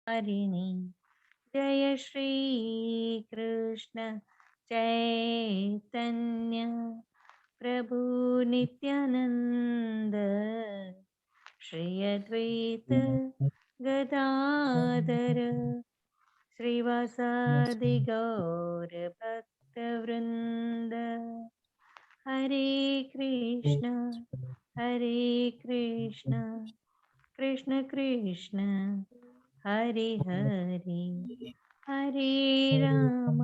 हरिणी जय श्री कृष्ण चैतन्य प्रभु नित्यानंद श्री अद्वैत गदाधर श्रीवासादि गौर भक्तवृंद हरे कृष्ण कृष्ण कृष्ण हरे हरे हरे राम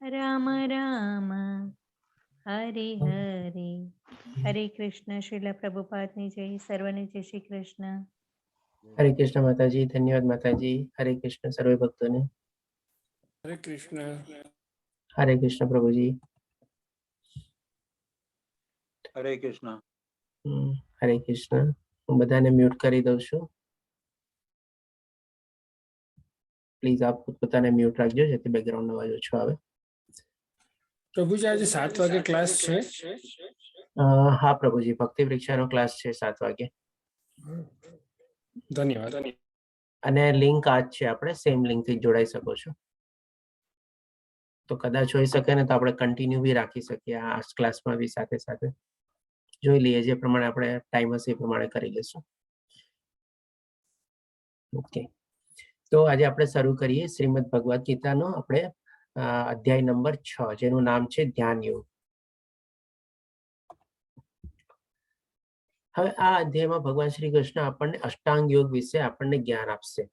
राम राम हरे हरे हरे कृष्ण। श्रील प्रभुपाद ने जय। सर्वने जय श्री कृष्ण। हरे कृष्ण माताजी, धन्यवाद माताजी। हरे कृष्ण सर्वे भक्तों ने। हरे कृष्ण। हरे कृष्ण प्रभु जी। हरे कृष्ण। हरे कृष्ण। હું બધાને મ્યુટ કરી દઉં છું. પ્લીઝ આપ પોતાને મ્યુટ રાખજો જેથી બેકગ્રાઉન્ડ અવાજ ઓછો આવે. પ્રભુજી આજે 7 વાગે ક્લાસ છે? હા પ્રભુજી, ભક્તિ પરીક્ષાનો ક્લાસ છે 7 વાગે. ધન્યવાદ. અને લિંક આ જ છે, આપણે સેમ લિંક થી જોડાઈ શકો છો. તો કદાચ હોઈ શકે ને તો આપણે કન્ટિન્યુ બી રાખી શકીએ આ ક્લાસમાં બી સાથે સાથે. જોઈ લઈએ જે પ્રમાણે આપણે ટાઈમ હશે એ પ્રમાણે કરી લઈશું. ઓકે, તો આજે આપણે શરૂ કરીએ શ્રીમદ ભગવદ ગીતાનો આપણે અધ્યાય નંબર 6 જેનું નામ છે ધ્યાન યોગ. હવે આ અધ્યાયમાં ભગવાન શ્રી કૃષ્ણ આપણને અષ્ટાંગ યોગ વિશે આપણને જ્ઞાન આપશે.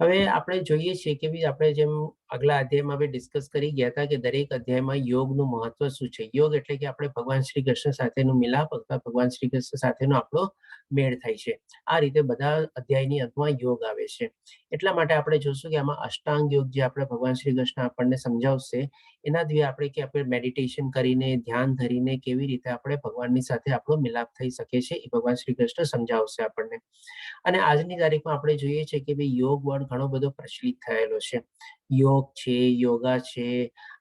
હવે આપણે જોઈએ છીએ કે આપણે જેમ આગલા અધ્યાયમાં બી ડિસ્કસ કરી ગયા હતા કે દરેક અધ્યાયમાં યોગનું મહત્વ શું છે. યોગ એટલે કે આપણે ભગવાન શ્રી કૃષ્ણ સાથેનું મિલાપ અથવા ભગવાન શ્રી કૃષ્ણ સાથેનો આપણો મેળ થાય છે. આ રીતે બધા અધ્યાયની અંતમાં યોગ આવે છે. એટલા માટે આપણે જોશું કે આમાં અષ્ટાંગ યોગ જે આપણે ભગવાન શ્રી કૃષ્ણ આપણને સમજાવશે એના દ્વારા આપણે મેડિટેશન કરીને ધ્યાન ધરીને કેવી રીતે આપણે ભગવાનની સાથે આપણો મિલાપ થઈ શકે છે એ ભગવાન શ્રી કૃષ્ણ સમજાવશે આપણને. અને આજની તારીખમાં આપણે જોઈએ છીએ કે ભાઈ યોગ વર્ડ ઘણો બધો પ્રચલિત થયેલો છે. યોગ છે, યોગા છે,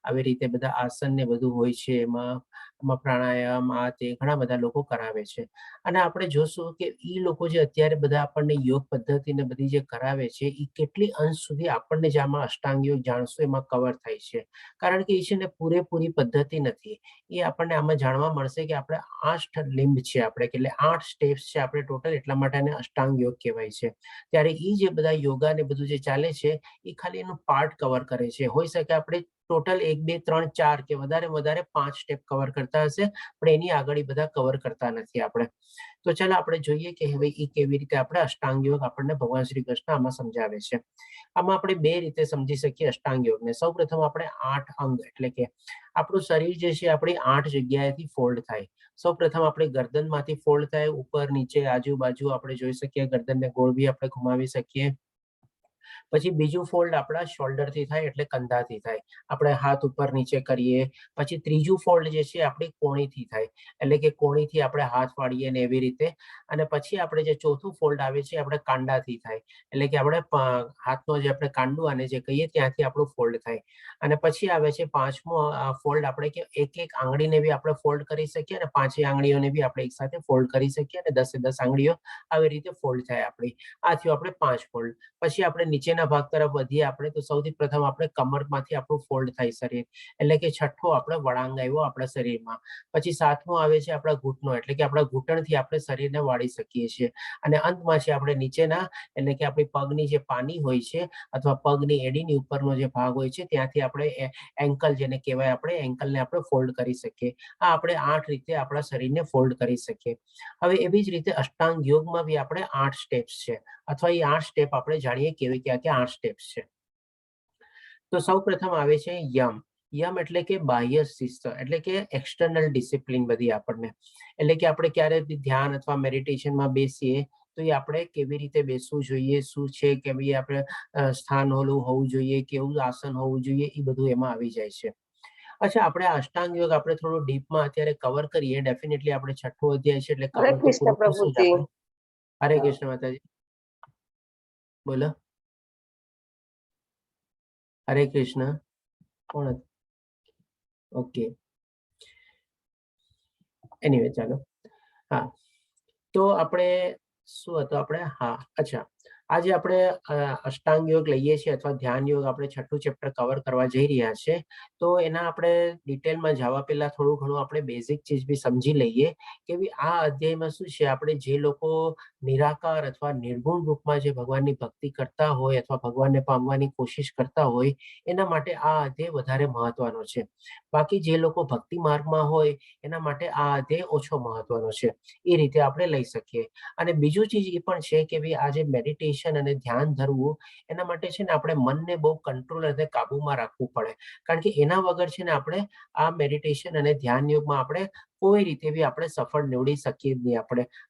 આવી રીતે બધા આસન ને બધું હોય છે. એમાં પ્રાણાયામ આ તે ઘણા બધા લોકો કરાવે છે. અને આપણે જોશું કે એ લોકો જે અત્યારે બધા આપણને યોગ પદ્ધતિ ને બધી જે કરાવે છે એ કેટલી અંશ સુધી આપણને જે આમાં અષ્ટાંગ યોગ જાણશું એમાં કવર થાય છે. કારણ કે એ છે ને પૂરેપૂરી પદ્ધતિ નથી. એ આપણને આમાં જાણવા મળશે કે આપણે 8 લિંબ છે, આપણે એટલે 8 સ્ટેપ્સ છે આપણે ટોટલ, એટલા માટે એને અષ્ટાંગ યોગ કહેવાય છે. ત્યારે એ જે બધા યોગા ને બધું જે ચાલે છે એ ખાલી એનું પાર્ટ કવર કરે છે. હોઈ શકે આપણે ટોટલ 1 2 3 4 કે વધારે 5 સ્ટેપ કવર કરતા હશે, પણ એની આગળ બધા કવર કરતા નથી આપણે. તો ચાલો આપણે જોઈએ કે હવે એ કેવી રીતે આપણે અષ્ટાંગ યોગ આપણને ભગવાન શ્રી કૃષ્ણ આમાં સમજાવે છે. આમાં આપણે 2 રીતે સમજી શકીએ અષ્ટાંગ યોગને. સૌ પ્રથમ આપણે 8 અંગ એટલે કે આપણું શરીર જે છે આપણી 8 જગ્યાએથી ફોલ્ડ થાય. સૌ પ્રથમ આપણે ગરદનમાંથી ફોલ્ડ થાય, ઉપર નીચે આજુબાજુ આપણે જોઈ શકીએ. ગરદનને ગોળ બી આપણે ઘુમાવી શકીએ. પછી બીજું ફોલ્ડ આપણા શોલ્ડર થી થાય એટલે કંધાથી થાય, આપણે હાથ ઉપર નીચે કરીએ. પછી ત્રીજું ફોલ્ડ જે છે આપણી કોણીથી થાય, એટલે કે કોણીથી આપણે હાથ વાળીએ ને એવી રીતે. અને પછી આપણે જે ચોથું ફોલ્ડ આવે છે આપણે કાંડાથી થાય, એટલે કે આપણે હાથનો જે આપણે કાંડું આને જે કહીએ ત્યાંથી આપણું ફોલ્ડ થાય. અને પછી આવે છે પાંચમો ફોલ્ડ, આપણે કે એક આંગળીને બી આપણે ફોલ્ડ કરી શકીએ અને 5 આંગળીઓને બી આપણે એક સાથે ફોલ્ડ કરી શકીએ અને 10 આંગળીઓ આવી રીતે ફોલ્ડ થાય આપણી. આ થયું આપણે 5 ફોલ્ડ. પછી આપણે નીચેના ભાગ તરફ વધીએ આપણે તો સૌથી પ્રથમ આપણે કમરમાંથી આપણું ફોલ્ડ થાય શરીર, એટલે કે છઠ્ઠો આપણે વળાંગ આવ્યો આપણા શરીરમાં. પછી 7મો આવે છે આપણા ઘૂંટણો, એટલે કે આપણા ઘૂંટણથી આપણે શરીરને વાળી શકીએ છીએ. અને અંતમાં છે આપણે નીચેના, એટલે કે આપણી પગની જે પાની હોય છે અથવા પગની એડીની ઉપરનો જે ભાગ હોય છે ત્યાંથી આપણે એન્કલ જેને કહેવાય આપણે એન્કલને આપણે ફોલ્ડ કરી શકીએ. આ આપણે 8 રીતે આપણા શરીરને ફોલ્ડ કરી શકીએ. હવે એવી જ રીતે અષ્ટાંગ યોગમાં બી આપણે 8 સ્ટેપ્સ છે, અથવા એ 8 સ્ટેપ આપણે જાણીએ કેવી ક્યાં 8 સ્ટેપ્સ છે. તો સૌ પ્રથમ આવે છે યમ. યમ એટલે કે બાહ્ય શિસ્ત, એટલે કે એક્સટર્નલ ડિસિપ્લિન બધી આપણને. એટલે કે આપણે ક્યારે બી ધ્યાન અથવા મેડિટેશનમાં બેસીએ તો એ આપણે કેવી રીતે બેસવું જોઈએ, શું છે કે ભાઈ આપણે સ્થાન ઓલું હોવું જોઈએ, કેવું આસન હોવું જોઈએ, એ બધું એમાં આવી જાય છે. અચ્છા, આપણે અષ્ટાંગ યોગ આપણે થોડું ડીપમાં અત્યારે કવર કરીએ. ડેફિનેટલી આપણે 6થો અધ્યાય છે એટલે કવર તો પૂરું કરશું જ આપણે. હરે કૃષ્ણ માતાજી, બોલો. હરે કૃષ્ણ. કોણ હતું? ઓકે, એનીવે ચાલો. હા, તો આપણે શું હતું આપણે? હા, અચ્છા. આજે આપણે અષ્ટાંગ યોગ લઈએ છીએ અથવા ધ્યાન યોગ આપણે છઠ્ઠું ચેપ્ટર કવર કરવા જઈ રહ્યા છે. તો એના આપણે ડિટેલમાં જવા પહેલા થોડું ઘણું આપણે બેઝિક ચીજ બી સમજી લઈએ કે ભઈ આ અધ્યાયમાં શું છે, આપણે જે લોકો નિરાકાર અથવા નિર્ગુણ રૂપમાં જે ભગવાનની ભક્તિ કરતા હોય અથવા ભગવાનને પામવાની કોશિશ કરતા હોય એના માટે આ અધ્યાય વધારે મહત્વનો છે. બાકી જે લોકો ભક્તિ માર્ગમાં હોય એના માટે આ અધ્યાય ઓછો મહત્વનો છે. એ રીતે આપણે લઈ શકીએ. અને બીજું ચીજ એ પણ છે કે ભાઈ આ જે મેડિટેશન અને ધ્યાન ધરવું એના માટે છે ને આપણે મનને બહુ કંટ્રોલ અને કાબુમાં રાખવું પડે. કારણ કે એના વગર છે ને આપણે આ મેડિટેશન અને ધ્યાન યોગમાં આપણે કોઈ રીતે બી આપણે સફળ નીવડી શકીએ જ નહીં.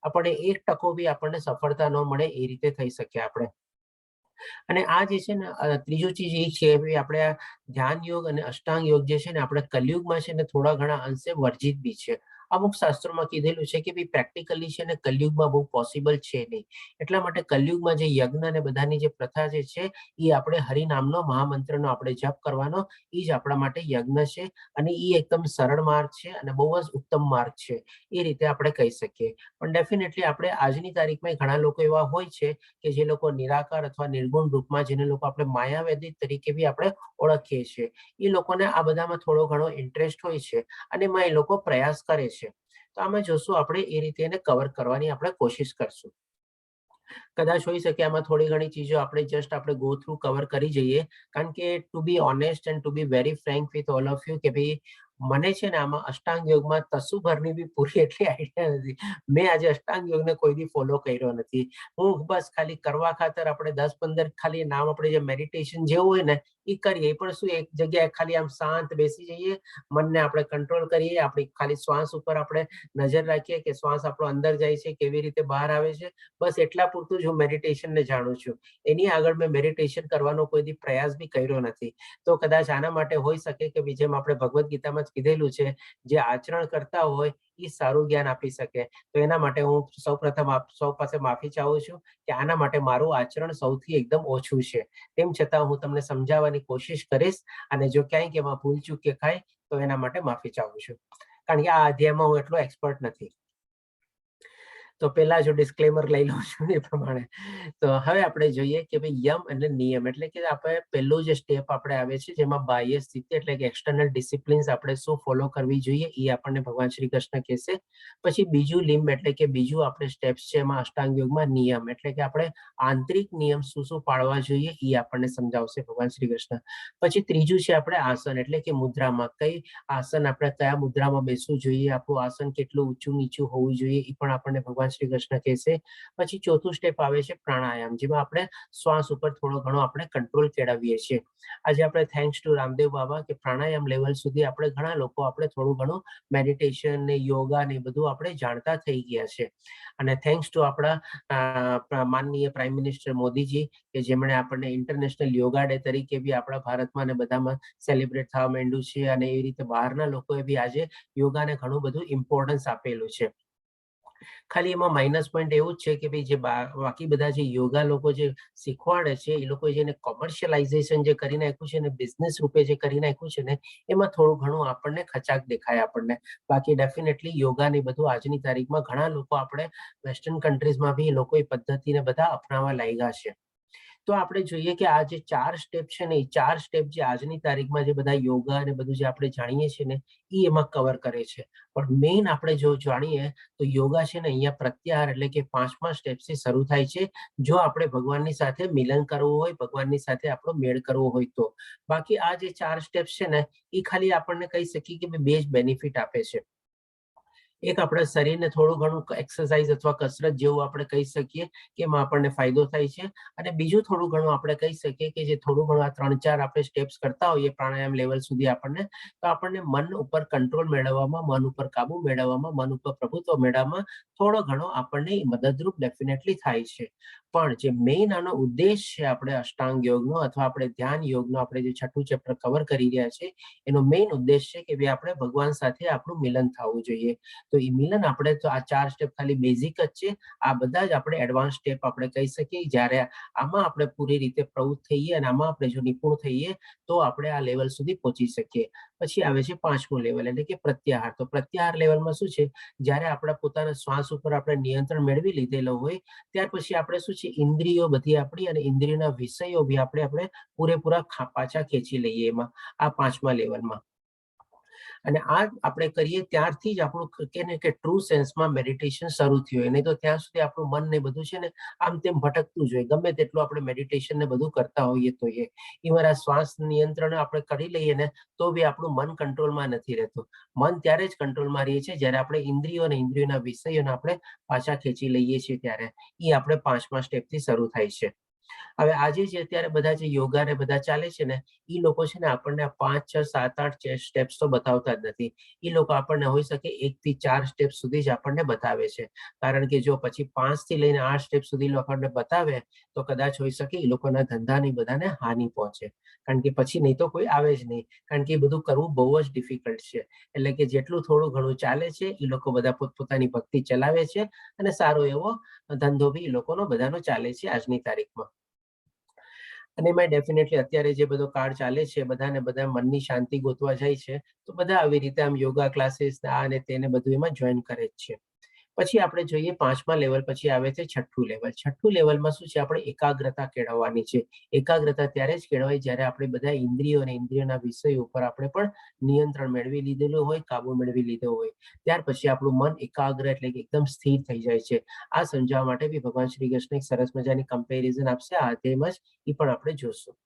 આપણે 1% બી આપણને સફળતા ન મળે એ રીતે થઈ શકે આપણે. અને આ જે છે ને ત્રીજું ચીજ એ છે ભાઈ આપણે આ ધ્યાન યોગ અને અષ્ટાંગ યોગ જે છે ને આપણે કલયુગમાં છે ને થોડા ઘણા અંશે વર્જિત બી છે. અમુક શાસ્ત્રોમાં કીધેલું છે કે ભાઈ પ્રેક્ટિકલી છે ને કલયુગમાં બહુ પોસિબલ છે નહીં. એટલા માટે કલયુગમાં જે યજ્ઞ અને બધાની જે પ્રથા જે છે એ આપણે હરિનામનો મહામંત્રનો આપણે જપ કરવાનો એ જ આપણા માટે યજ્ઞ છે. અને એ એકદમ સરળ માર્ગ છે અને બહુ જ ઉત્તમ માર્ગ છે. એ રીતે આપણે કહી શકીએ. પણ ડેફિનેટલી આપણે આજની તારીખમાં ઘણા લોકો એવા હોય છે કે જે લોકો નિરાકાર અથવા નિર્ગુણ રૂપમાં જેને લોકો આપણે માયાવેદી તરીકે બી આપણે ઓળખીએ છીએ. એ લોકોને આ બધામાં થોડો ઘણો ઇન્ટરેસ્ટ હોય છે અને એમાં એ લોકો પ્રયાસ કરે છે. તો આમાં જોશું આપણે એ રીતે એને કવર કરવાની આપણે કોશિશ કરશું. કદાચ હોઈ શકે આમાં થોડી ઘણી ચીજો આપણે જસ્ટ આપણે ગો થ્રુ કવર કરી જઈએ. કારણ કે to be honest and to be very frank with all of you કે ભાઈ મને છે ને આમાં અષ્ટાંગ યોગમાં તસુભરની બી પૂરી એટલી આઈડિયા નથી. મેં આજે અષ્ટાંગ યોગને કોઈ દી ફોલો કર્યો નથી. હું બસ ખાલી કરવા ખાતર આપણે 10-15 ખાલી નામ આપણે જે મેડિટેશન જેવું હોય ને એ કરીએ. પણ શું એક જગ્યાએ ખાલી આમ શાંત બેસી જઈએ, મનને આપણે કંટ્રોલ કરીએ, આપણી ખાલી શ્વાસ ઉપર આપણે નજર રાખીએ કે શ્વાસ આપણો અંદર જાય છે, કેવી રીતે બહાર આવે છે. બસ એટલા પૂરતું જ હું મેડિટેશનને જાણું છું. એની આગળ મેં મેડિટેશન કરવાનો કોઈ દી પ્રયાસ બી કર્યો નથી. તો કદાચ આના માટે હોઈ શકે કે જેમ આપણે ભગવદ્ ગીતામાં જ કીધેલું છે, જે આચરણ કરતા હોય એ સારું જ્ઞાન આપી શકે. તો એના માટે હું સૌપ્રથમ સૌ પાસે માફી ચાહું છું કે આના માટે મારું આચરણ સૌથી એકદમ ઓછું છે. તેમ છતાં હું તમને સમજાવવાની કોશિશ કરીશ અને જો ક્યાંક એમાં ભૂલચૂક કે ખાય તો એના માટે માફી ચાહું છું. કારણ કે આ અધ્યાયમાં હું એટલો એક્સપર્ટ નથી. તો પહેલા જો ડિસ્ક્લેમર લઈ લઉં છું એ પ્રમાણે. તો હવે આપણે જોઈએ કે ભાઈ યમ અને નિયમ એટલે કે આપણે પહેલું જે સ્ટેપ આપણે આવે છે જેમાં બાહ્ય સ્થિતિ એટલે કે એક્સટર્નલ ડિસિપ્લિન્સ આપણે શું ફોલો કરવી જોઈએ એ આપણને ભગવાન શ્રી કૃષ્ણ કહેશે. પછી બીજું લિમ્બ એટલે કે બીજું આપણે સ્ટેપ્સ છે એમાં અષ્ટાંગ યોગમાં નિયમ એટલે કે આપણે આંતરિક નિયમ શું શું પાળવા જોઈએ એ આપણને સમજાવશે ભગવાન શ્રી કૃષ્ણ. પછી ત્રીજું છે આપણે આસન એટલે કે મુદ્રામાં કઈ આસન આપણે કયા મુદ્રામાં બેસવું જોઈએ, આપણું આસન કેટલું ઊંચું નીચું હોવું જોઈએ એ પણ આપણને ભગવાન શ્રી કૃષ્ણ કહેશે. પછી ચોથું સ્ટેપ આવે છે પ્રાણાયામ, જેમાં આપણે શ્વાસ ઉપર થોડો ઘણો આપણે કંટ્રોલ કેળવીએ છીએ. આજે આપણે થેન્ક્સ ટુ રામદેવ બાબા કે પ્રાણાયામ લેવલ સુધી આપણે ઘણા લોકો આપણે થોડું ઘણું મેડિટેશન ને યોગા ને બધું આપણે જાણતા થઈ ગયા છે. અને થેન્ક્સ ટુ આપણા માનનીય પ્રાઇમ મિનિસ્ટર મોદીજી કે જેમણે આપણને ઇન્ટરનેશનલ યોગા ડે તરીકે બી આપણા ભારતમાં અને બધામાં સેલિબ્રેટ થવા માંડ્યું છે. અને એવી રીતે બહારના લોકોએ બી આજે યોગાને ઘણું બધું ઇમ્પોર્ટન્સ આપેલું છે. ખાલી એમાં માઇનસ પોઈન્ટ એવું જ છે કે ભાઈ જે બાકી બધા જે યોગા લોકો જે શીખવાડે છે એ લોકો જેને કોમર્શિયલાઇઝેશન જે કરી નાખ્યું છે ને બિઝનેસ રૂપે જે કરી નાખ્યું છે ને એમાં થોડું ઘણું આપણને ખચાક દેખાય આપણને. બાકી ડેફિનેટલી યોગા ને બધું આજની તારીખમાં ઘણા લોકો આપણે વેસ્ટર્ન કન્ટ્રીઝમાં બી એ લોકો એ પદ્ધતિને બધા અપનાવવા લાગ્યા છે. તો આપણે જોઈએ કે આ જે 4 સ્ટેપ છે ને એ 4 સ્ટેપ જે આજની તારીખમાં જે બધા યોગા અને બધું જે આપણે જાણીએ છીએ ને એ એમાં કવર કરે છે. પણ મેઇન આપણે જો જાણીએ તો યોગા છે ને અહીંયા પ્રત્યાહાર એટલે કે 5મા સ્ટેપથી શરૂ થાય છે. જો આપણે ભગવાનની સાથે મિલન કરવું હોય, ભગવાનની સાથે આપણો મેળ કરવો હોય તો. બાકી આ જે 4 સ્ટેપ છે ને એ ખાલી આપણને કહી શકીએ કે બે જ બેનિફિટ આપે છે. એક આપણા શરીરને થોડું ઘણું એક્સરસાઇઝ અથવા કસરત જેવું આપણે કહી શકીએ કે એમાં આપણને ફાયદો થાય છે. અને બીજું થોડું ઘણું આપણે કહી શકીએ કે જે થોડું ઘણું આ 3-4 આપણે સ્ટેપ્સ કરતા હોઈએ પ્રાણાયામ લેવલ સુધી આપણને, તો આપણને મન ઉપર કંટ્રોલ મેળવવામાં, મન ઉપર કાબુ મેળવવામાં, મન ઉપર પ્રભુત્વ મેળવવામાં થોડો ઘણો આપણને મદદરૂપ ડેફિનેટલી થાય છે. પણ જે મેઇન આનો ઉદ્દેશ છે આપણે અષ્ટાંગ યોગનો અથવા આપણે ધ્યાન યોગનો આપણે જે છઠ્ઠું ચેપ્ટર કવર કરી રહ્યા છે એનો મેઇન ઉદ્દેશ છે કે ભાઈ આપણે ભગવાન સાથે આપણું મિલન થવું જોઈએ. તો એ મિલન આપણે તો આ 4 સ્ટેપ ખાલી બેઝિક જ છે. આ બધા જ આપણે એડવાન્સ સ્ટેપ આપણે કહી શકીએ. જ્યારે આમાં આપણે પૂરી રીતે પ્રવૃત્ત થઈએ અને આમાં આપણે જો નિપુણ થઈએ તો આપણે આ લેવલ સુધી પહોંચી શકીએ. પછી આવે છે 5મું લેવલ એટલે કે પ્રત્યાહાર. તો પ્રત્યાહાર લેવલમાં શું છે, જ્યારે આપણા પોતાના શ્વાસ ઉપર આપણે નિયંત્રણ મેળવી લીધેલો હોય ત્યાર પછી આપણે શું છે, ઇન્દ્રિયો બધી આપણી અને ઇન્દ્રિયોના વિષયો બી આપણે પૂરેપૂરા પાછા ખેંચી લઈએ એમાં, આ 5મા લેવલમાં. અને આ આપણે કરીએ ત્યારથી જ આપણું કે ને કે ટ્રુ સેન્સમાં મેડિટેશન શરૂ થયું હોય. નહીં તો ત્યાં સુધી આપણું મન ને બધું છે ને આમ તેમ ભટકતું જ હોય, ગમે તેટલું આપણે મેડિટેશન ને બધું કરતા હોઈએ તો એ ઇવન આ શ્વાસ નિયંત્રણ આપણે કરી લઈએ ને તો બી આપણું મન કંટ્રોલમાં નથી રહેતું. મન ત્યારે જ કંટ્રોલમાં રહે છે જ્યારે આપણે ઇન્દ્રિયો અને ઇન્દ્રિયોના વિષયોને આપણે પાછા ખેંચી લઈએ છીએ ત્યારે. એ આપણે 5મા સ્ટેપથી શરૂ થાય છે. હવે આજે જે અત્યારે બધા જે યોગા ને બધા ચાલે છે ને એ લોકો છે ને આપણને 5, 6, 7, 8 સ્ટેપ્સ તો બતાવતા જ નથી. એ લોકો આપણને હોઈ શકે 1 થી 4 સ્ટેપ સુધી જ આપણને બતાવે છે. કારણ કે જો પછી 5 થી લઈને 8 સ્ટેપ સુધી આપણને બતાવે તો કદાચ હોઈ શકે એ લોકોના ધંધાની બધાને હાનિ પહોંચે. કારણ કે પછી નહીં તો કોઈ આવે જ નહીં. કારણ કે એ બધું કરવું બહુ જ ડિફિકલ્ટ છે. એટલે કે જેટલું થોડું ઘણું ચાલે છે એ લોકો બધા પોતપોતાની ભક્તિ ચલાવે છે અને સારો એવો ધંધો બી એ લોકોનો બધાનો ચાલે છે આજની તારીખમાં. અને એમાં ડેફિનેટલી અત્યારે જે બધો કાળ ચાલે છે બધાને બધા મનની શાંતિ ગોતવા જાય છે તો બધા આવી રીતે આમ યોગા ક્લાસીસ આ અને તેને બધું એમાં જોઈન કરે જ છે. પછી આપણે જોઈએ 5મા લેવલ પછી આવે છે 6ઠ્ઠું લેવલ. 6ઠ્ઠું લેવલમાં શું છે, આપણે એકાગ્રતા કેળવવાની છે. એકાગ્રતા ત્યારે જ કેળવાય જ્યારે આપણે બધા ઇન્દ્રિયો અને ઇન્દ્રિયોના વિષયો ઉપર આપણે પણ નિયંત્રણ મેળવી લીધેલું હોય, કાબુ મેળવી લીધો હોય. ત્યાર પછી આપણું મન એકાગ્ર એટલે કે એકદમ સ્થિર થઈ જાય છે. આ સમજાવવા માટે બી ભગવાન શ્રી કૃષ્ણ એક સરસ મજાની કમ્પેરિઝન આપશે આ અધ્યાયમાં જ, એ પણ આપણે જોશું.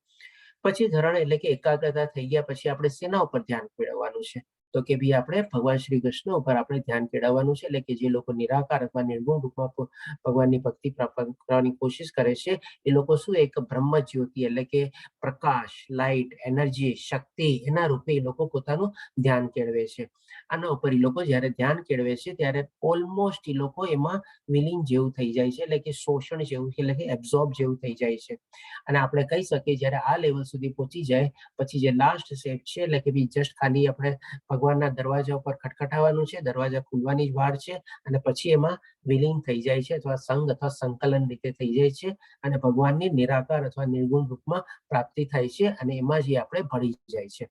પછી ધરણ એટલે કે એકાગ્રતા થઈ ગયા પછી આપણે શેના ઉપર ધ્યાન કેળવવાનું છે, તો કે ભાઈ આપણે ભગવાન શ્રી કૃષ્ણ ઉપર આપણે ધ્યાન કેળવવાનું છે. એટલે કે જે લોકો નિરાકાર અથવા નિર્ગુણ રૂપમાં ભગવાનની ભક્તિ પ્રાપ્ત કરવાની કોશિશ કરે છે એ લોકો શું એક બ્રહ્મ જ્યોતિ એટલે કે પ્રકાશ, લાઇટ, એનર્જી, શક્તિ એના રૂપે એ લોકો પોતાનું ધ્યાન કેળવે છે. આના ઉપર એ લોકો જ્યારે ધ્યાન કેળવે છે ત્યારે ઓલમોસ્ટ એ લોકો એમાં વિલીન જેવું થઈ જાય છે, એટલે કે શોષણ જેવું, એટલે કે એબ્ઝોર્બ જેવું થઈ જાય છે. અને આપણે કહી શકીએ જ્યારે આ લેવલ સુધી પહોંચી જાય પછી જે લાસ્ટ સ્ટેપ છે એટલે કે જસ્ટ ખાલી આપણે ભગવાનના દરવાજા ઉપર ખટખટાવવાનું છે, દરવાજા ખુલવાની જ વાર છે અને પછી એમાં વિલીન થઈ જાય છે અથવા સંગ અથવા સંકલન રીતે થઈ જાય છે અને ભગવાનની નિરાકાર અથવા નિર્ગુણ રૂપમાં પ્રાપ્તિ થાય છે અને એમાં જે આપણે ભળી જાય છે.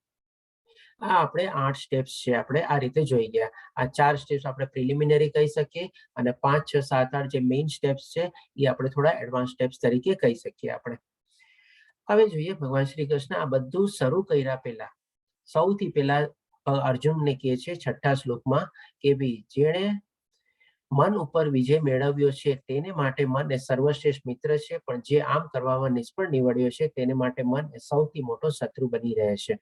આ આપણે 8 સ્ટેપ્સ છે આપણે આ રીતે જોઈ ગયા. આ 4 સ્ટેપ્સ આપણે પ્રિલિમિનરી કહી શકીએ અને 5, 6, 7, 8 જે મેઇન સ્ટેપ્સ છે એ આપણે થોડા એડવાન્સ સ્ટેપ્સ તરીકે કહી શકીએ આપણે. હવે જોઈએ ભગવાન શ્રી કૃષ્ણ આ બધું શરૂ કર્યા પહેલા સૌથી પહેલા અર્જુનને કહે છે 6ઠ્ઠા શ્લોકમાં કે ભાઈ જેણે મન ઉપર વિજય મેળવ્યો છે તેને માટે મન એ સર્વશ્રેષ્ઠ મિત્ર છે, પણ જે આમ કરવામાં નિષ્ફળ નીવડ્યો છે તેને માટે મન એ સૌથી મોટો શત્રુ બની રહે છે.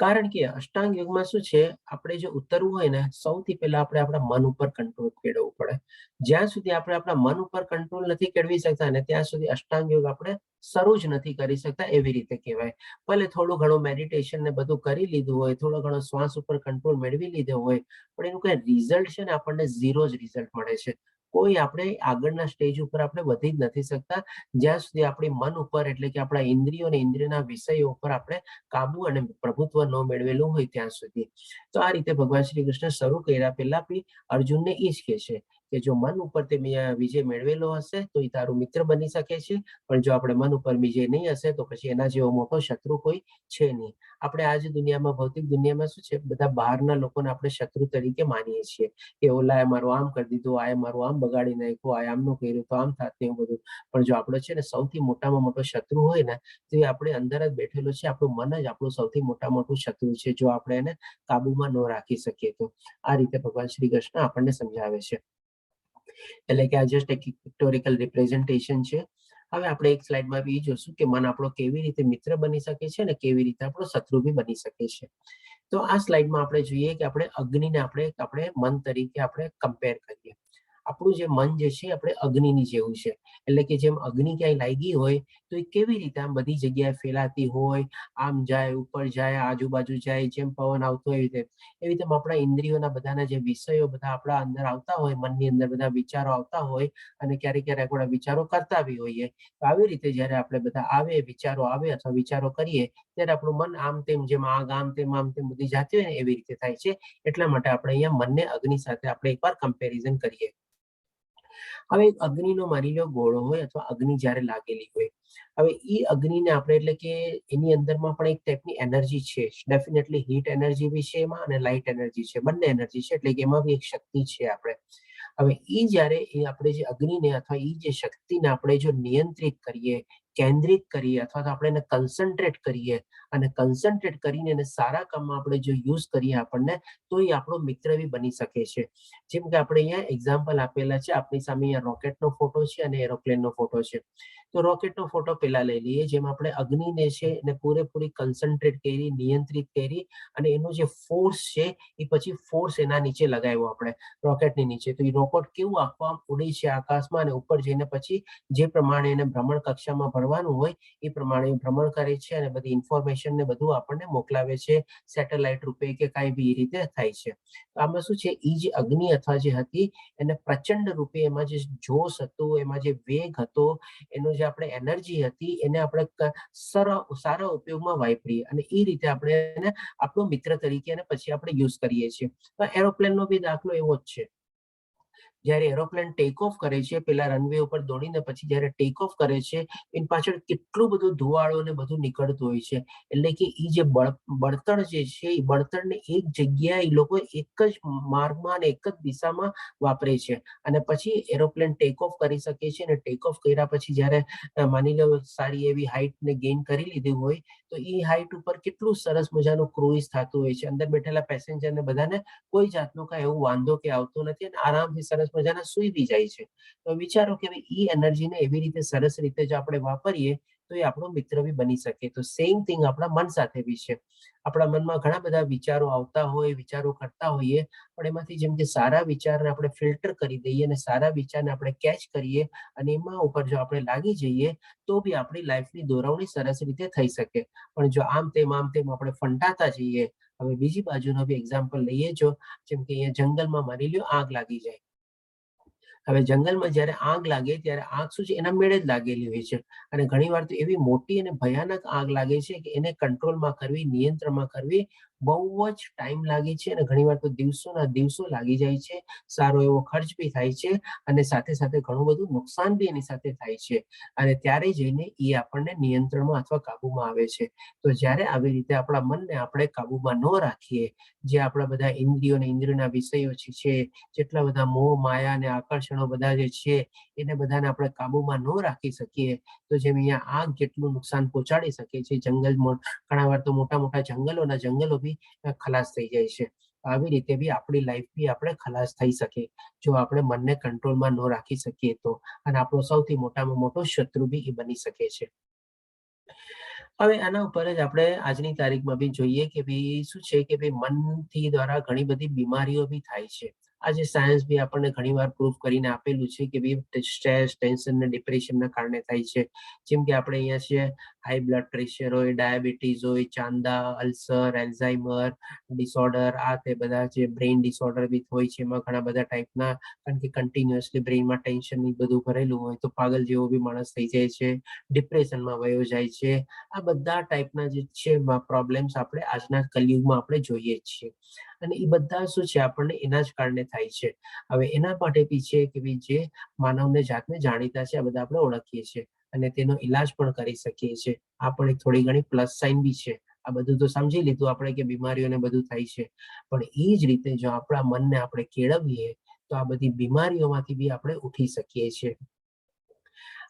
કારણ કે અષ્ટાંગ યોગમાં શું છે, આપણે જો ઉતરવું હોય ને સૌથી પહેલા આપણે આપણા મન ઉપર કંટ્રોલ કેળવવું પડે. જ્યાં સુધી આપણે આપણા મન ઉપર કંટ્રોલ નથી કેળવી શકતા ને ત્યાં સુધી અષ્ટાંગ યોગ આપણે શરૂ જ નથી કરી શકતા એવી રીતે કહેવાય. ભલે થોડું ઘણું મેડિટેશન ને બધું કરી લીધું હોય, થોડો ઘણો શ્વાસ ઉપર કંટ્રોલ મેળવી લીધો હોય, પણ એનું કઈ રિઝલ્ટ છે ને આપણને ઝીરો જ રિઝલ્ટ મળે છે. કોઈ આપણે આગળના સ્ટેજ ઉપર આપણે વધી જ નથી શકતા જ્યાં સુધી આપણી મન ઉપર એટલે કે આપણા ઇન્દ્રિયો અને ઇન્દ્રિયના વિષયો ઉપર આપણે કાબુ અને પ્રભુત્વ ન મેળવેલું હોય ત્યાં સુધી. તો આ રીતે ભગવાન શ્રી કૃષ્ણ શરૂ કર્યા પહેલા બી અર્જુનને એ જ કહે છે કે જો મન ઉપર તે વિજય મેળવેલો હશે તો એ તારું મિત્ર બની શકે છે, પણ જો આપણે મન ઉપર વિજય નહીં હશે તો પછી એના જેવો મોટો શત્રુ કોઈ છે નહીં. આપણે આજ દુનિયામાં ભૌતિક દુનિયામાં શું છે, બધા બહારના લોકોને આપણે શત્રુ તરીકે માનીએ છીએ કે ઓલાએ મારું આમ કરી દીધું, આએ મારું આમ બગાડી નાખ્યું, આ આમનું કર્યું તો આમ થાત એવું બધું. પણ જો આપણો છે ને સૌથી મોટામાં મોટો શત્રુ હોય ને તો એ આપણે અંદર જ બેઠેલો છે, આપણું મન જ આપણું સૌથી મોટું શત્રુ છે જો આપણે એને કાબુમાં ન રાખી શકીએ તો. આ રીતે ભગવાન શ્રી કૃષ્ણ આપણને સમજાવે છે. એટલે કે આ જસ્ટ એક પિક્ટોરિકલ રિપ્રેઝન્ટેશન છે. હવે આપણે એક સ્લાઇડમાં બી જોશું કે મન આપણો કેવી રીતે મિત્ર બની શકે છે અને કેવી રીતે આપણો શત્રુ બી બની શકે છે. તો આ સ્લાઇડમાં આપણે જોઈએ કે આપણે અગ્નિને આપણે મન તરીકે આપણે કમ્પેર કરીએ. આપણું જે મન જે છે આપણે અગ્નિની જેવું છે. એટલે કે જેમ અગ્નિ ક્યાંય લાગી હોય તો એ કેવી રીતે આમ બધી જગ્યાએ ફેલાતી હોય, આમ જાય, ઉપર જાય, આજુબાજુ જાય, જેમ પવન આવતો હોય એવી રીતે આપણા ઇન્દ્રિયોના બધાના જે વિષયો બધા આપણા અંદર આવતા હોય, મનની અંદર બધા વિચારો આવતા હોય અને ક્યારેક ક્યારેક આપણા વિચારો કરતા બી હોઈએ. તો આવી રીતે જ્યારે આપણે બધા આવે, વિચારો આવે અથવા વિચારો કરીએ ત્યારે આપણું મન આમ તેમ જેમ આમ તેમ બધી જાતી હોય ને એવી રીતે થાય છે. એટલા માટે આપણે અહીંયા મનને અગ્નિ સાથે આપણે એકવાર કમ્પેરિઝન કરીએ. હવે એક અગ્નિનો માની લો ગોળો હોય અથવા અગ્નિ જ્યારે લાગેલી હોય, હવે એ અગ્નિને આપણે એટલે કે એની અંદરમાં પણ એક ટાઈપની એનર્જી છે, ડેફિનેટલી હીટ એનર્જી બી છે એમાં અને લાઇટ એનર્જી છે, બંને એનર્જી છે, એટલે કે એમાં બી એક શક્તિ છે આપણે. હવે એ જ્યારે એ આપણે જે અગ્નિને અથવા એ જે શક્તિને આપણે જો નિયંત્રિત કરીએ, કેન્દ્રિત કરીએ અથવા તો આપણે એને કન્સન્ટ્રેટ કરીએ અને કન્સન્ટ્રેટ કરીને એને સારા કામમાં આપણે જો યુઝ કરીએ આપણને, તો એ આપણો મિત્ર બી બની શકે છે. જેમ કે આપણે અહીંયા એક્ઝામ્પલ આપેલા છે, આપણી સામે અહીંયા રોકેટનો ફોટો છે અને એરોપ્લેનનો ફોટો છે. તો રોકેટનો ફોટો પેલા લઈ લઈએ, જેમ આપણે અગ્નિને છે એને પૂરેપૂરી કન્સન્ટ્રેટ કરી, નિયંત્રિત કરી અને એનો જે ફોર્સ છે એ પછી ફોર્સ એના નીચે લગાવ્યો આપણે રોકેટની નીચે. તો એ રોકેટ કેવું આખું આમ ઉડે છે આકાશમાં અને ઉપર જઈને પછી જે પ્રમાણે એને ભ્રમણ કક્ષામાં ભરવાનું હોય એ પ્રમાણે ભ્રમણ કરે છે અને બધી ઇન્ફોર્મેશન ને બધું આપણને મોકલાવે છે સેટેલાઇટ રૂપે કે કાંઈ બી રીતે થાય છે. તો આમાં શું છે, એ જે અગ્નિ અથવા જે હતી એને પ્રચંડ રૂપે એમાં જે જોશ હતો, એમાં જે વેગ હતો, એનો જે આપણે એનર્જી હતી એને આપણે સારા ઉપયોગમાં વાપરીએ અને એ રીતે આપણે એને આપણો મિત્ર તરીકે અને પછી આપણે યુઝ કરીએ છીએ. તો એરોપ્લેનનો બી દાખલો એવો જ છે. જ્યારે એરોપ્લેન ટેક ઓફ કરે છે, પેલા રનવે ઉપર દોડીને પછી જ્યારે ટેક ઓફ કરે છે, એની પાછળ કેટલું બધું ધુવાળો ને બધું નીકળતું હોય છે. એટલે કે એ જે બળતણ જે છે એ બળતણને એક જગ્યાએ એ લોકો એક જ માર્ગમાં અને એક જ દિશામાં વાપરે છે અને પછી એરોપ્લેન ટેક ઓફ કરી શકે છે. અને ટેક ઓફ કર્યા પછી જ્યારે માની લો સારી એવી હાઈટ ને ગેઇન કરી લીધી હોય તો એ હાઈટ ઉપર કેટલું સરસ મજાનું ક્રુઇઝ થતું હોય છે. અંદર બેઠેલા પેસેન્જર ને બધાને કોઈ જાતનો કાંઈ એવું વાંધો કે આવતો નથી અને આરામથી સરસ મજાના સુઈ બી જાય છે. તો વિચારો કે એ એનર્જીને એવી રીતે સરસ રીતે જો આપણે વાપરીએ તો એ આપણો મિત્ર બી બની શકે. તો સેમ થિંગ આપણા મન સાથે બી છે. આપણા મનમાં ઘણા બધા વિચારો આવતા હોય, વિચારો કરતા હોઈએ, પણ એમાંથી જેમ કે સારા વિચારને આપણે ફિલ્ટર કરી દઈએ અને સારા વિચારને આપણે કેચ કરીએ અને એમાં ઉપર જો આપણે લાગી જઈએ તો બી આપણી લાઈફની દોરવણી સરસ રીતે થઈ શકે. પણ જો આમ તેમ આપણે ફંટાતા જઈએ, હવે બીજી બાજુનો બી એક્ઝામ્પલ લઈએ, જો જેમ કે અહીંયા જંગલમાં માની લ્યો આગ લાગી જાય. હવે જંગલમાં જ્યારે આગ લાગે ત્યારે આગ શું છે, એના મેળે જ લાગેલી હોય છે અને ઘણી વાર તો એવી મોટી અને ભયાનક આગ લાગે છે કે એને કંટ્રોલમાં કરવી, નિયંત્રણમાં કરવી બહુ જ ટાઈમ લાગે છે અને ઘણી વાર તો દિવસોના દિવસો લાગી જાય છે. સારો એવો ખર્ચ બી થાય છે અને સાથે સાથે ઘણું બધું નુકસાન બી એની સાથે થાય છે અને ત્યારે જઈને એ આપણને નિયંત્રણમાં અથવા કાબુમાં આવે છે. તો જ્યારે આવી રીતે આપણા મનને આપણે કાબુમાં ન રાખીએ, જે આપણા બધા ઇન્દ્રિયોના વિષયો છે, જેટલા બધા મોહ માયા અને આકર્ષણો બધા જે છે એને બધાને આપણે કાબુમાં ન રાખી શકીએ તો જેમ અહીંયા આગ જેટલું નુકસાન પહોંચાડી શકે છે, ઘણા વાર તો મોટા મોટા જંગલો બી ખલાસ થઈ જાય છે. આવી રીતે બી આપણી લાઈફ બી આપણે ખલાસ થઈ શકે જો આપણે મનને કંટ્રોલમાં ન રાખી શકીએ તો, અને આપણો સૌથી મોટામાં મોટો શત્રુ બી એ બની શકે છે. હવે આના ઉપર જ આપણે આજની તારીખમાં બી જોઈએ કે ભાઈ શું છે કે ભાઈ મનથી દ્વારા ઘણી બધી બીમારીઓ બી થાય છે. આજે સાયન્સ બી આપણને ઘણી વાર પ્રૂફ કરીને આપેલું છે કે ભાઈ સ્ટ્રેસ, ટેન્શન ને ડિપ્રેશનના કારણે થાય છે. જેમ કે આપણે અહીંયા છે હાઈ બ્લડ પ્રેશર હોય, ડાયાબિટીસ હોય, ચાંદા, અલ્સર, એલ્ઝાઇમર ડિસઓર્ડર, આ તે બધા જે બ્રેઇન ડિસઓર્ડર બી હોય છે. એમાં ઘણા બધા ટાઈપના, કારણ કે કન્ટિન્યુઅસલી બ્રેઇનમાં ટેન્શન બધું ભરેલું હોય તો પાગલ જેવો બી માણસ થઈ જાય છે, ડિપ્રેશનમાં વયો જાય છે. આ બધા ટાઈપના જે છે પ્રોબ્લેમ્સ આપણે આજના કલયુગમાં આપણે જોઈએ છીએ અને એ બધા શું છે આપણને એના જ કારણે થાય છે. હવે એના માટે બી છે કે ભાઈ જે માનવને જાતને જાણીતા છે આ બધા આપણે ઓળખીએ છીએ અને તેનો ઈલાજ પણ કરી શકીએ છીએ. આ પણ એક થોડી ઘણી પ્લસ સાઇન બી છે. આ બધું તો સમજી લીધું આપણે કે બીમારીઓને બધું થાય છે, પણ એ જ રીતે જો આપણા મનને આપણે કેળવીએ તો આ બધી બીમારીઓમાંથી બી આપણે ઉઠી શકીએ છીએ.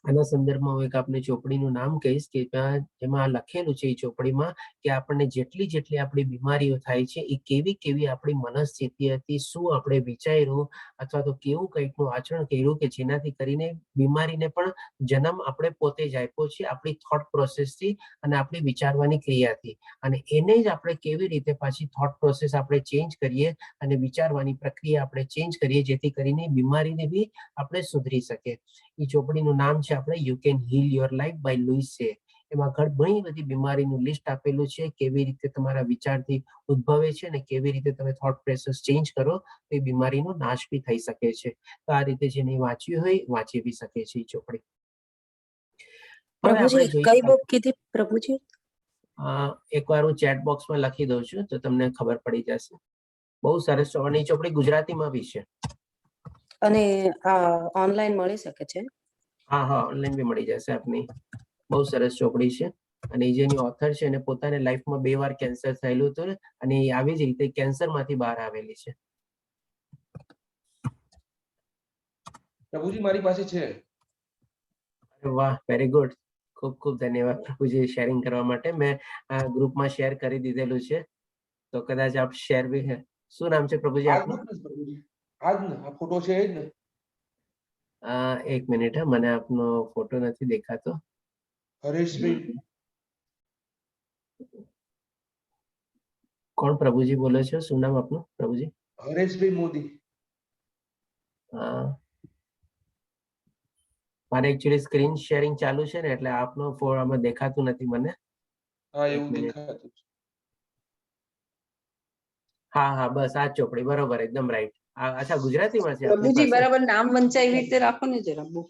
આના સંદર્ભમાં હું એક આપને ચોપડીનું નામ કહીશ કે જેમાં લખેલું છે એ ચોપડીમાં કે આપણને જેટલી આપણી બીમારીઓ થાય છે એ કેવી આપણી મનસ્થિતિ હતી, શું આપણે વિચાર્યું અથવા તો કેવું કંઈકનું આચરણ કર્યું કે જેનાથી કરીને બીમારીને પણ જન્મ આપણે પોતે જ આપ્યો છે આપણી થોટ પ્રોસેસથી અને આપણી વિચારવાની ક્રિયાથી, અને એને જ આપણે કેવી રીતે પાછી થોટ પ્રોસેસ આપણે ચેન્જ કરીએ અને વિચારવાની પ્રક્રિયા આપણે ચેન્જ કરીએ જેથી કરીને બીમારીને બી આપણે સુધરી શકીએ. એ ચોપડીનું નામ છે આપણે you can heal your life by Louise છે. એમાં ઘણી બધી બીમારીનું લિસ્ટ આપેલું છે, કેવી રીતે તમારા વિચારથી ઉદ્ભવે છે અને કેવી રીતે તમે થોટ પ્રોસેસ ચેન્જ કરો તો એ બીમારીનો નાશ બી થઈ શકે છે. તો આ રીતે જેને વાંચ્યું હોય વાંચી બી શકે છે એ ચોપડી. હવે આપણે પ્રભુજી જોઈએ કઈ બુક કીધી પ્રભુજી? એકવાર હું ચેટ બોક્સમાં લખી દઉં છું તો તમને ખબર પડી જશે. બહુ સરસ ચોપડી, ચોપડી ગુજરાતીમાં બી છે અને ઓનલાઈન મળી શકે છે? હા, ઓનલાઈન બી મળી જશે આપની. બહુ સરસ ચોપડી છે અને એ જેની ઓથર છે એને પોતાને લાઈફમાં 2 વાર કેન્સર થયેલું હતું અને એ આવી જ રીતે કેન્સરમાંથી બહાર આવેલી છે. પ્રભુજી મારી પાસે છે. વાહ, વેરી ગુડ. ખૂબ ધન્યવાદ પ્રભુજી શેરિંગ કરવા માટે. મેં આ ગ્રુપમાં શેર કરી દીધેલું છે તો કદાચ આપ શેર બી. શું નામ છે પ્રભુજી આપનું? પ્રભુજી આજ ને આ ફોટો છે એ જ ને? એક મિનિટ, મને આપનો ફોટો નથી દેખાતો. હરેશભાઈ. કોણ પ્રભુજી બોલો છો? શું નામ આપનું પ્રભુજી? હરેશભાઈ મોદી. મારે એકચ્યુઅલી સ્ક્રીન શેરિંગ ચાલુ છે ને એટલે આપનો ફોન આમાં દેખાતું નથી મને. હા, એક એવું મિનિટ. દેખાતું છે. હા, બસ આ ચોપડી બરોબર, એકદમ રાઈટ. અચ્છા, ગુજરાતીમાં છે આપની પ્રભુજી પાસે? બરાબર નામ વંચાય એવી રીતે રાખો ને જરા બુક.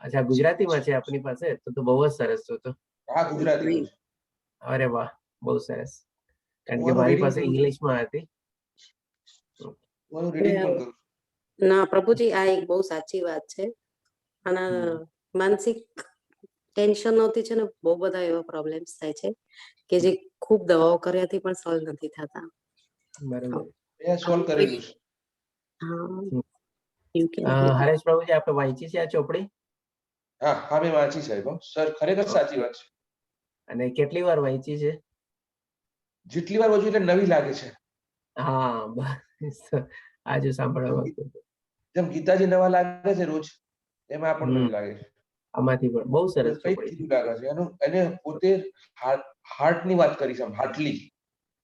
અચ્છા, ગુજરાતીમાં છે આપની પાસે? તો બહુ જ સરસ. તો હા, ગુજરાતીમાં છે. અરે વાહ, બહુ સરસ. કારણ હું કે આનું મારી રીડિંગ પાસે કરું છું. ઇંગ્લિશમાં હતી. હું આનું રીડિંગ પણ કરું છું. ના પ્રભુજી, આ એક બહુ સાચી વાત છે. અને માનસિક ટેન્શનોથી છે ને બહુ બધા એવા પ્રોબ્લેમ્સ થાય છે કે જે ખૂબ દવાઓ કર્યાથી પણ સોલ્વ નથી થતા. બરોબર. મેં સોલ્વ કરેલું છે. હરેશ પ્રભુજી, આપણે વાંચી છે આ ચોપડી? હા, મેં વાંચી સાહેબ. સર ખરેખર સાચી વાત છે. અને કેટલી વાર વાંચી છે? જેટલી વાર વાંચું એટલે નવી લાગે છે. હા, બસ આજે સાંભળવા. જેમ ગીતાજી નવા લાગે છે રોજ, એમાં પણ નવી લાગે છે. આમાંથી પણ બહુ સરસ કઈક ચોપડી જુદું લાગે છે. એને પોતે હાર્ટ ની વાત કરી છે, હાર્ટલી.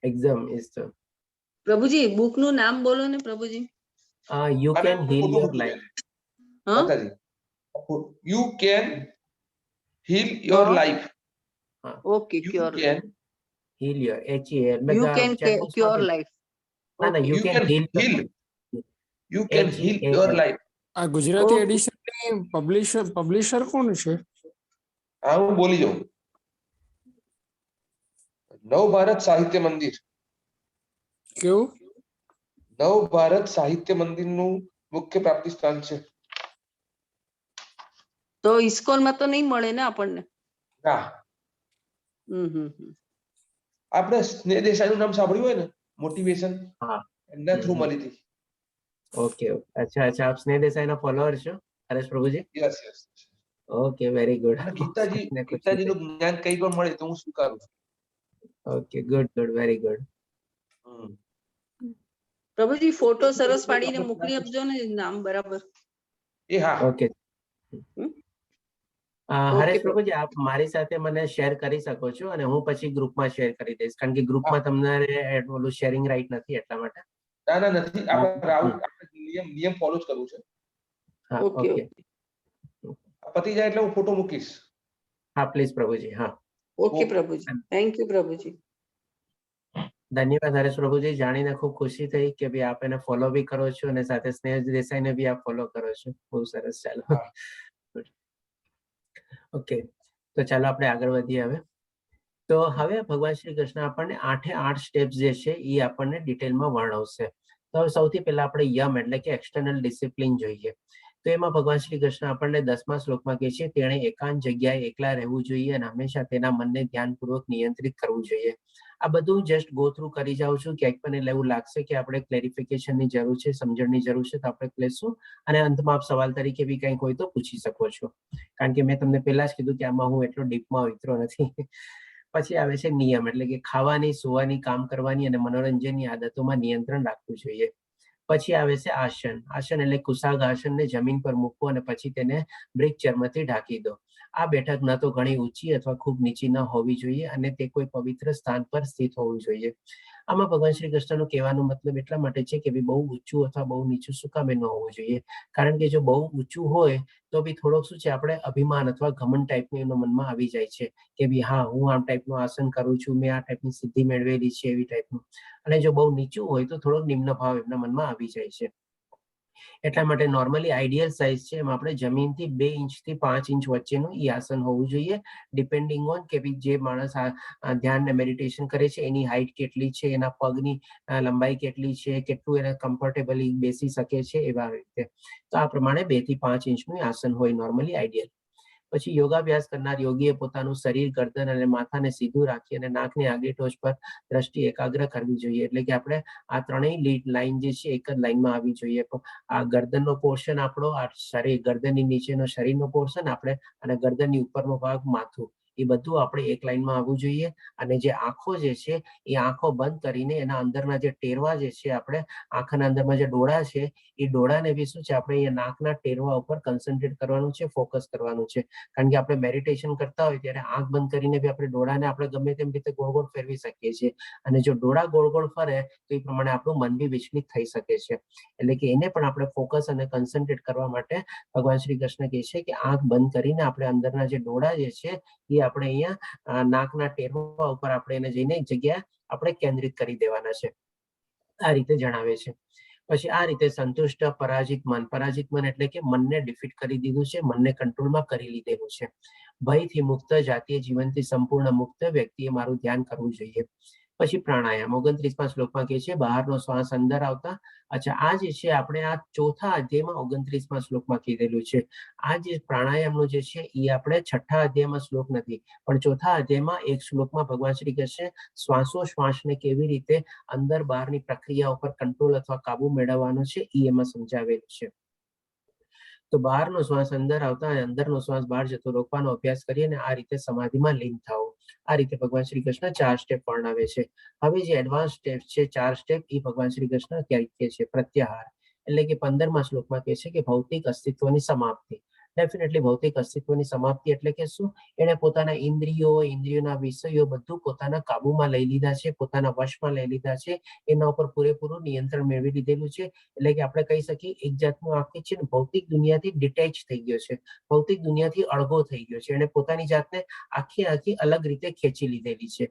એક્ઝામ ઇઝ તો. પ્રભુજી બુક નું નામ બોલો ને Prabhuji. You can heal your life. હા, you can heal your life. Okay, you cure can heal your you can cure life. ના, you you can can heal heal you can heal your life. આ Gujarati okay. Addition publisher કોણ છે? હા, હું બોલી જાઉં. નવ ભારત સાહિત્ય મંદિર. કેવું? નવ ભારત સાહિત્ય મંદિરનું મુખ્ય પ્રાપ્તિ સ્થાન છે. તો ઇસ્કોન માં તો નહીં મળે ને આપણને? ના, આપણે સ્નેહ દેસાઈનું નામ સાંભળ્યું હોય ને, મોટિવેશન, હા. એમના થ્રુ મળી હતી. ઓકે. અચ્છા, આપ સ્નેહ દેસાઈના ફોલોઅર છો હરેશ પ્રભુજી? યસ. Okay, very good. અને ગીતાજીનું જ્ઞાન કઈ પણ મળે તો હું સ્વીકારું છું. Okay, good, very good. પ્રભુજી ફોટો સરસ પાડીને મોકલી આપજો ને નામ બરાબર. એ હા. ઓકે. ઓકે હરેશ પ્રભુજી, આપ મારી સાથે મને શેર કરી શકો છો અને હું પછી ગ્રુપમાં શેર કરી દઈશ, કારણ કે ગ્રુપમાં તમને ઓલું શેરિંગ રાઈટ નથી એટલા માટે. ના નથી. આપણે નિયમ ફોલો જ કરવું છે. હા, ઓકે. ઓકે. પતી જાય એટલે હું ફોટો મૂકીશ. હા, પ્લીઝ પ્રભુજી. હા, ઓકે પ્રભુજી, થેન્ક યુ પ્રભુજી. ધન્યવાદ હરેશ પ્રભુજી. જાણીને ખૂબ ખુશી થઈ કે ભાઈ આપ એને ફોલો બી કરો છો અને સાથે સ્નેહ દેસાઈને બી આપ ફોલો કરો છો. બહુ સરસ. ચાલો, ઓકે. તો ચાલો આપણે આગળ વધીએ હવે. તો હવે ભગવાન શ્રી કૃષ્ણ આપણને 8 સ્ટેપ્સ જે છે એ આપણને ડિટેલમાં વર્ણવશે. તો હવે સૌથી પહેલા આપણે યમ એટલે કે એક્સટર્નલ ડિસિપ્લિન જોઈએ. તો એમાં ભગવાન શ્રી કૃષ્ણ આપણને 10મા શ્લોકમાં કહે છે તેણે એકાંત જગ્યાએ એકલા રહેવું જોઈએ અને હંમેશા તેના મનને ધ્યાનપૂર્વક નિયંત્રિત કરવું જોઈએ. આ બધું જસ્ટ ગો થ્રુ કરી જાઉં છું. ક્યાંક પણ એવું લાગશે કે આપણે ક્લેરિફિકેશનની જરૂર છે, સમજણની જરૂર છે, તો આપણે લેશું. અને અંતમાં આપ સવાલ તરીકે બી કંઈક હોય તો પૂછી શકો છો, કારણ કે મેં તમને પહેલા જ કીધું કે આમાં હું એટલો ડીપમાં ઉતરો નથી. પછી આવે છે નિયમ, એટલે કે ખાવાની, સુવાની, કામ કરવાની અને મનોરંજનની આદતોમાં નિયંત્રણ રાખવું જોઈએ. પછી આવે છે આસન. આસન એટલે કુશાગ આસનને જમીન પર મૂકવું અને પછી તેને બ્રિક ચર્મથી ઢાંકી દો. આ બેઠક ન તો ઘણી ઊંચી અથવા ખૂબ નીચી ન હોવી જોઈએ અને તે કોઈ પવિત્ર સ્થાન પર સ્થિત હોવું જોઈએ. આમાં ભગવાન શ્રી કૃષ્ણનું કહેવાનો મતલબ એટલા માટે છે કે બહુ ઊંચું અથવા બહુ નીચું શું કામ ન હોવું જોઈએ, કારણ કે જો બહુ ઊંચું હોય તો બી થોડોક શું છે, આપણે અભિમાન અથવા ઘમંડ ટાઈપનું એના મનમાં આવી જાય છે કે ભઈ હા, હું આ ટાઈપનું આસન કરું છું, મેં આ ટાઈપની સિદ્ધિ મેળવેલી છે, એવી ટાઈપનું. અને જો બહુ નીચું હોય તો થોડોક નિમ્ન ભાવ એમના મનમાં આવી જાય છે. એટલા માટે નોર્મલી આઈડિયલ સાઇઝ છે એમાં આપણે જમીનથી 2 ઇંચથી 5 ઇંચ વચ્ચેનું ઈ આસન હોવું જોઈએ, ડિપેન્ડિંગ ઓન કે જે માણસ ધ્યાન ને મેડિટેશન કરે છે એની હાઈટ કેટલી છે, એના પગની લંબાઈ કેટલી છે, કેટલું એને કમ્ફર્ટેબલી બેસી શકે છે, એવા રીતે. તો આ પ્રમાણે 2 થી 5 ઇંચનું આસન હોય નોર્મલી આઈડિયલ. પછી યોગાભ્યાસ કરનાર યોગીએ પોતાનું શરીર, ગરદન અને માથાને સીધું રાખી અને નાકની આગલી ટોચ પર દ્રષ્ટિ એકાગ્ર કરવી જોઈએ. એટલે કે આપણે આ ત્રણેય લાઈન જે છે એક જ લાઈનમાં આવી જોઈએ. આ ગરદનનો પોર્શન આપણો, આ શરીર, ગરદનની નીચેનો શરીરનો પોર્શન આપણે, અને ગરદનની ઉપરનો ભાગ માથું, એ બધું આપણે એક લાઈનમાં આવવું જોઈએ. અને જે આંખો જે છે એ આંખો બંધ કરીને એના અંદરના જે ટેરવા જે છે, આપણે આંખના અંદરમાં જે ડોળા છે એ ડોળાને બી શું છે, આપણે અહીંયા નાકના ટેરવા ઉપર કન્સન્ટ્રેટ કરવાનું છે, ફોકસ કરવાનું છે. કારણ કે આપણે મેડિટેશન કરતા હોય ત્યારે આંખ બંધ કરીને બી આપણે ડોળાને આપણે ગમે તેમ રીતે ગોળ ગોળ ફેરવી શકીએ છીએ. અને જો ડોળા ગોળ ગોળ ફરે તો એ પ્રમાણે આપણું મન બી વિચલિત થઈ શકે છે. એટલે કે એને પણ આપણે ફોકસ અને કન્સન્ટ્રેટ કરવા માટે ભગવાન શ્રી કૃષ્ણ કહે છે કે આંખ બંધ કરીને આપણે અંદરના જે ડોળા જે છે એ આપણે અહીંયા નાકના ટેરવા ઉપર આપણે એને જઈને એક જગ્યાએ આપણે કેન્દ્રિત કરી દેવાના છે. આ રીતે જણાવે છે. પછી આ રીતે સંતુષ્ટ પરાજિત મન. પરાજિત મન એટલે કે મનને ડિફીટ કરી દીધું છે, મનને કંટ્રોલમાં કરી લીધેલું છે. ભયથી મુક્ત, જાતીય જીવનથી સંપૂર્ણ મુક્ત વ્યક્તિએ મારું ધ્યાન કરવું જોઈએ. પછી પ્રાણાયામ 29મા શ્લોકમાં કહે છે બહારનો શ્વાસ અંદર આવતા. અચ્છા, આ જે છે આપણે આ ચોથા અધ્યાયમાં 29મા શ્લોકમાં કીધેલું છે. આ જે પ્રાણાયામનું જે છે એ આપણે છઠ્ઠા અધ્યાયમાં શ્લોક નથી, પણ ચોથા અધ્યાયમાં એક શ્લોકમાં ભગવાન શ્રી કૃષ્ણ શ્વાસોશ્વાસને કેવી રીતે અંદર બહારની પ્રક્રિયા ઉપર કંટ્રોલ અથવા કાબુ મેળવવાનો છે એ એમાં સમજાવેલું છે. તો બહારનો શ્વાસ અંદર આવતા અને અંદરનો શ્વાસ બહાર જતો રોકવાનો અભ્યાસ કરીને આ રીતે સમાધિમાં લીન થાઓ. આ રીતે ભગવાન શ્રી કૃષ્ણ 4 સ્ટેપ વર્ણવે છે. હવે જે એડવાન્સ સ્ટેપ છે 4 સ્ટેપ, એ ભગવાન શ્રી કૃષ્ણ કહે છે પ્રત્યાહાર. એટલે કે 15મા શ્લોકમાં કહે છે કે ભૌતિક અસ્તિત્વની સમાપ્તિ. ડેફિનેટલી ભૌતિક અસ્તિત્વની સમાપ્તિ એટલે કે શું? એને પોતાના ઇન્દ્રિયો, ઇન્દ્રિયોના વિષયો બધું પોતાના કાબુમાં લઈ લીધા છે, પોતાના વશમાં લઈ લીધા છે, એના ઉપર પૂરેપૂરું નિયંત્રણ મેળવી લીધેલું છે. એટલે કે આપણે કહી શકીએ એક જાતનું આખી છે ને ભૌતિક દુનિયાથી ડિટેચ થઈ ગયો છે, ભૌતિક દુનિયાથી અળગો થઈ ગયો છે. એને પોતાની જાતને આખી અલગ રીતે ખેંચી લીધેલી છે.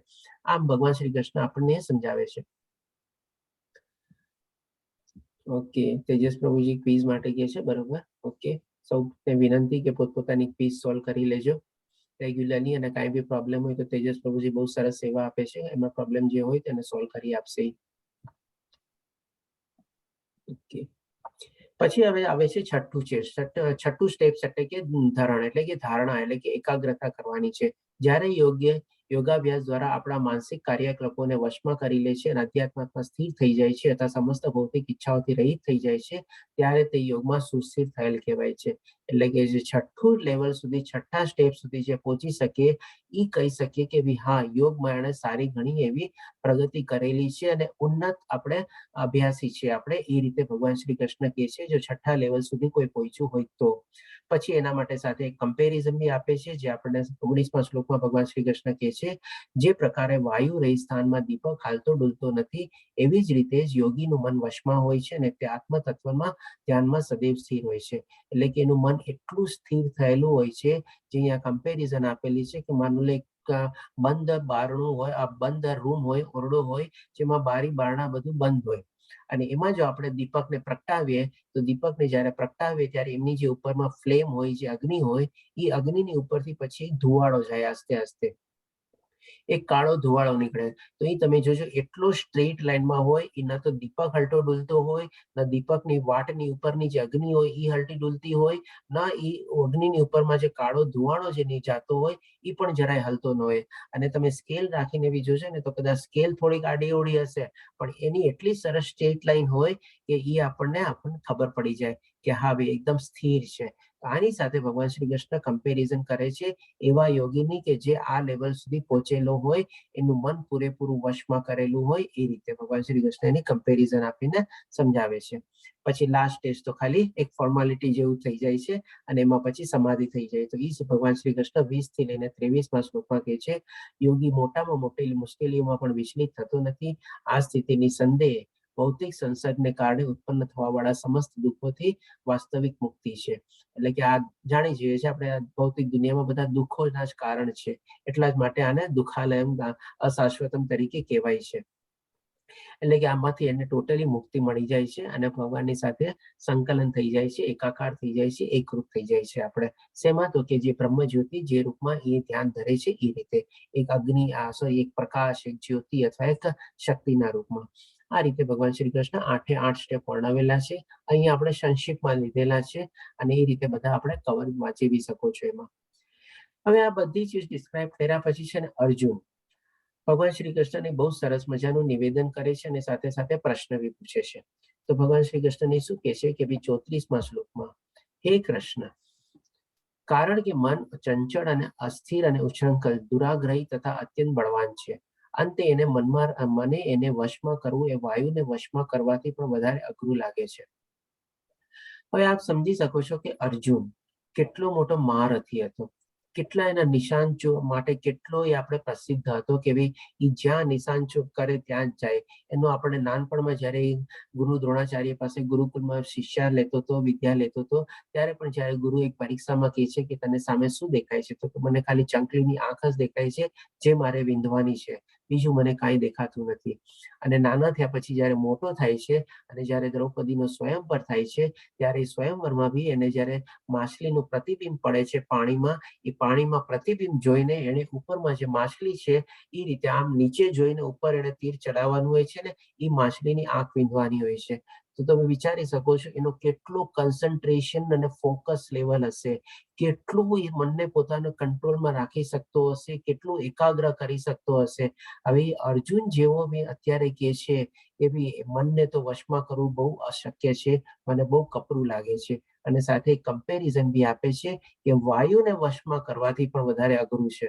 આમ ભગવાન શ્રી કૃષ્ણ આપણને સમજાવે છે. ઓકે, તેજસ પ્રભુજી ક્વિઝ માટે કહે છે, બરોબર. ઓકે, સૌને વિનંતી કે પોતપોતાની ક્વિઝ સોલ્વ કરી લેજો રેગ્યુલરલી, અને કાંઈ બી પ્રોબ્લેમ હોય તો તેજસ પ્રભુજી બહુ સરસ સેવા આપે છે, એમાં પ્રોબ્લેમ જે હોય તેને સોલ્વ કરી આપશે. ઓકે, પછી હવે આવે છે છઠ્ઠું છે. છઠ્ઠું સ્ટેપ એટલે કે ધરણ, એટલે કે ધારણા, એટલે કે એકાગ્રતા કરવાની છે. જ્યારે યોગાભ્યાસ દ્વારા આપણા માનસિક કાર્યકલાપોને વશમાં કરી લે છે અને અધ્યાત્મમાં સ્થિર થઈ જાય છે અથવા સમસ્ત ભૌતિક ઈચ્છાઓથી રહિત થઈ જાય છે, ત્યારે તે યોગમાં સુસ્થિર થયેલ કહેવાય છે. એટલે કે જે છઠ્ઠું લેવલ સુધી, છઠ્ઠા સ્ટેપ સુધી જે પહોંચી શકે એ કહી શકીએ કે ભઈ હા, યોગમાં એણે સારી ઘણી એવી પ્રગતિ કરેલી છે અને ઉન્નત આપણે અભ્યાસી છે આપણે, એ રીતે ભગવાન શ્રી કૃષ્ણ કહે છે જો છઠ્ઠા લેવલ સુધી કોઈ પહોંચ્યું હોય તો. પછી એના માટે સાથે એક કમ્પેરિઝન બી આપે છે, જે આપણને 19મા શ્લોકમાં ભગવાન શ્રી કૃષ્ણ કહે છે જે પ્રકારે વાયુ રહી સ્થાનમાં દીપક હાલતો ડૂલતો નથી, એવી જ રીતે જ યોગીનું મન વશમાં હોય છે અને તે આત્મ તત્વમાં ધ્યાનમાં સદૈવ સ્થિર હોય છે. એટલે કે એનું મન એટલું સ્થિર થયેલું હોય છે, જે અહીંયા કમ્પેરિઝન આપેલી છે કે માનો લે બંધ બારણું હોય, આ બંધ રૂમ હોય, ઓરડો હોય, જેમાં બારી બારણા બધું બંધ હોય, અને એમાં જો આપણે દીપકને પ્રગટાવીએ તો દીપકને જ્યારે પ્રગટાવીએ ત્યારે એમની જે ઉપરમાં ફ્લેમ હોય, જે અગ્નિ હોય, એ અગ્નિની ઉપરથી પછી ધુવાળો જાય આસ્તે આસ્તે. એક કાળો ધુવાળો નીકળે. તો એ તમે જોજો એટલો સ્ટ્રેટ લાઈનમાં હોય, એ ના તો દીપક હલતો ડુલતો હોય, ના દીપકની વાટની ઉપરની જે અગ્નિ હોય એ હલતી ડુલતી હોય, ના એ અગ્નિની ઉપરમાં જે કાળો ધુવાળો જે જાતો હોય એ પણ જરાય હલતો ન હોય. અને તમે સ્કેલ રાખીને બી જોશો ને તો કદાચ સ્કેલ થોડીક આડી અવળી હશે, પણ એની એટલી સરસ સ્ટ્રેટ લાઈન હોય કે એ આપણને ખબર પડી જાય કે હા ભાઈ એકદમ સ્થિર છે. આની સાથે ભગવાન શ્રી કૃષ્ણ કમ્પેરિઝન કરે છે એવા યોગીની કે જે આ લેવલ સુધી પહોંચેલો હોય, એનું મન પૂરેપૂરું વશમાં કરેલું હોય, એ રીતે ભગવાન શ્રી કૃષ્ણ એની કમ્પેરિઝન આપીને સમજાવે છે. પછી લાસ્ટ સ્ટેજ તો ખાલી એક ફોર્માલિટી જેવું થઈ જાય છે અને એમાં પછી સમાધિ થઈ જાય. તો એ ભગવાન શ્રી કૃષ્ણ 20 થી લઈને 23માં શ્લોકમાં કહે છે, યોગી મોટામાં મોટી મુશ્કેલીઓમાં પણ વિચલિત થતો નથી. આ સ્થિતિની સંદેહ ભૌતિક સંસર્ગને કારણે ઉત્પન્ન થવા વાળા સમસ્ત દુઃખોથી વાસ્તવિક મુક્તિ છે. એટલે કે આ જાણી જોઈએ છે આપણે ભૌતિક દુનિયામાં બધા દુઃખોના જ કારણ છે, એટલા જ માટે આને દુઃખાલયમ અશાશ્વતમ તરીકે કહેવાય છે. એટલે કે આમાંથી એને ટોટલી મુક્તિ મળી જાય છે અને ભગવાનની સાથે સંકલન થઈ જાય છે, એકાકાર થઈ જાય છે, એકરૂપ થઈ જાય છે. આપણે શેમાં તો કે જે બ્રહ્મ જ્યોતિ જે રૂપમાં એ ધ્યાન ધરે છે એ રીતે, એક અગ્નિ એક પ્રકાશ, એક જ્યોતિ અથવા એક શક્તિના રૂપમાં. આ રીતે ભગવાન શ્રી કૃષ્ણ 8 8 સ્ટેપ વર્ણવેલા છે. અહીંયા આપણે સંક્ષિપ્તમાં લીધેલા છે અને એ રીતે બધા આપણે કવર વાંચી શકો છો એમાં. હવે આ બધી ચીજ ડિસ્ક્રાઇબ કર્યા પછી છે ને અર્જુન ભગવાન શ્રી કૃષ્ણને બહુ સરસ મજાનું નિવેદન કરે છે અને સાથે સાથે પ્રશ્ન બી પૂછે છે. તો ભગવાન શ્રી કૃષ્ણને શું કહે છે કે 34માં શ્લોકમાં, હે કૃષ્ણ, કારણ કે મન ચંચળ અને અસ્થિર અને ઉચ્છૃંખલ, દુરાગ્રહી તથા અત્યંત બળવાન છે. અંતે મને એને વશમાં કરવું એ વાયુને વશમાં કરવાથી પણ વધારે અઘરું લાગે છે. હવે આપ સમજી શકો છો કે અર્જુન કેટલો મોટો મહારથી હતો, કેટલા એના નિશાન માટે કેટલો એ આપણે પ્રસિદ્ધ હતો કે ભાઈ એ જ્યાં નિશાન કરે ત્યાં જ જાય. એનો આપણે નાનપણમાં જયારે ગુરુ દ્રોણાચાર્ય પાસે ગુરુકુળમાં શિષ્યા લેતો હતો, વિદ્યા લેતો હતો, ત્યારે પણ જયારે ગુરુ એક પરીક્ષામાં કહે છે કે તને સામે શું દેખાય છે, તો મને ખાલી ચંકલીની આંખ જ દેખાય છે જે મારે વિંધવાની છે, બીજું મને કાંઈ દેખાતું નથી. અને નાના થયા પછી જયારે મોટો થાય છે અને જયારે દ્રૌપદીનો સ્વયંવર થાય છે, ત્યારે સ્વયંવરમાં બી એને જયારે માછલીનું પ્રતિબિંબ પડે છે પાણીમાં, એ પાણીમાં પ્રતિબિંબ જોઈને એને ઉપરમાં જે માછલી છે એ રીતે આમ નીચે જોઈને ઉપર એને તીર ચડાવવાનું હોય છે ને, એ માછલીની આંખ વિંધવાની હોય છે. તો તમે વિચારી શકો છો એનો કેટલો કન્સન્ટ્રેશન અને ફોકસ લેવલ હશે, કેટલું એ મનને પોતાના કંટ્રોલમાં રાખી શકતો હશે, કેટલું એકાગ્ર કરી શકતો હશે. હવે અર્જુન જેવો બી અત્યારે કે છે કે બી મનને તો વશમાં કરવું બહુ અશક્ય છે, મને બહુ કપરું લાગે છે. અને સાથે કમ્પેરિઝન બી આપે છે કે વાયુને વશમાં કરવાથી પણ વધારે અઘરું છે.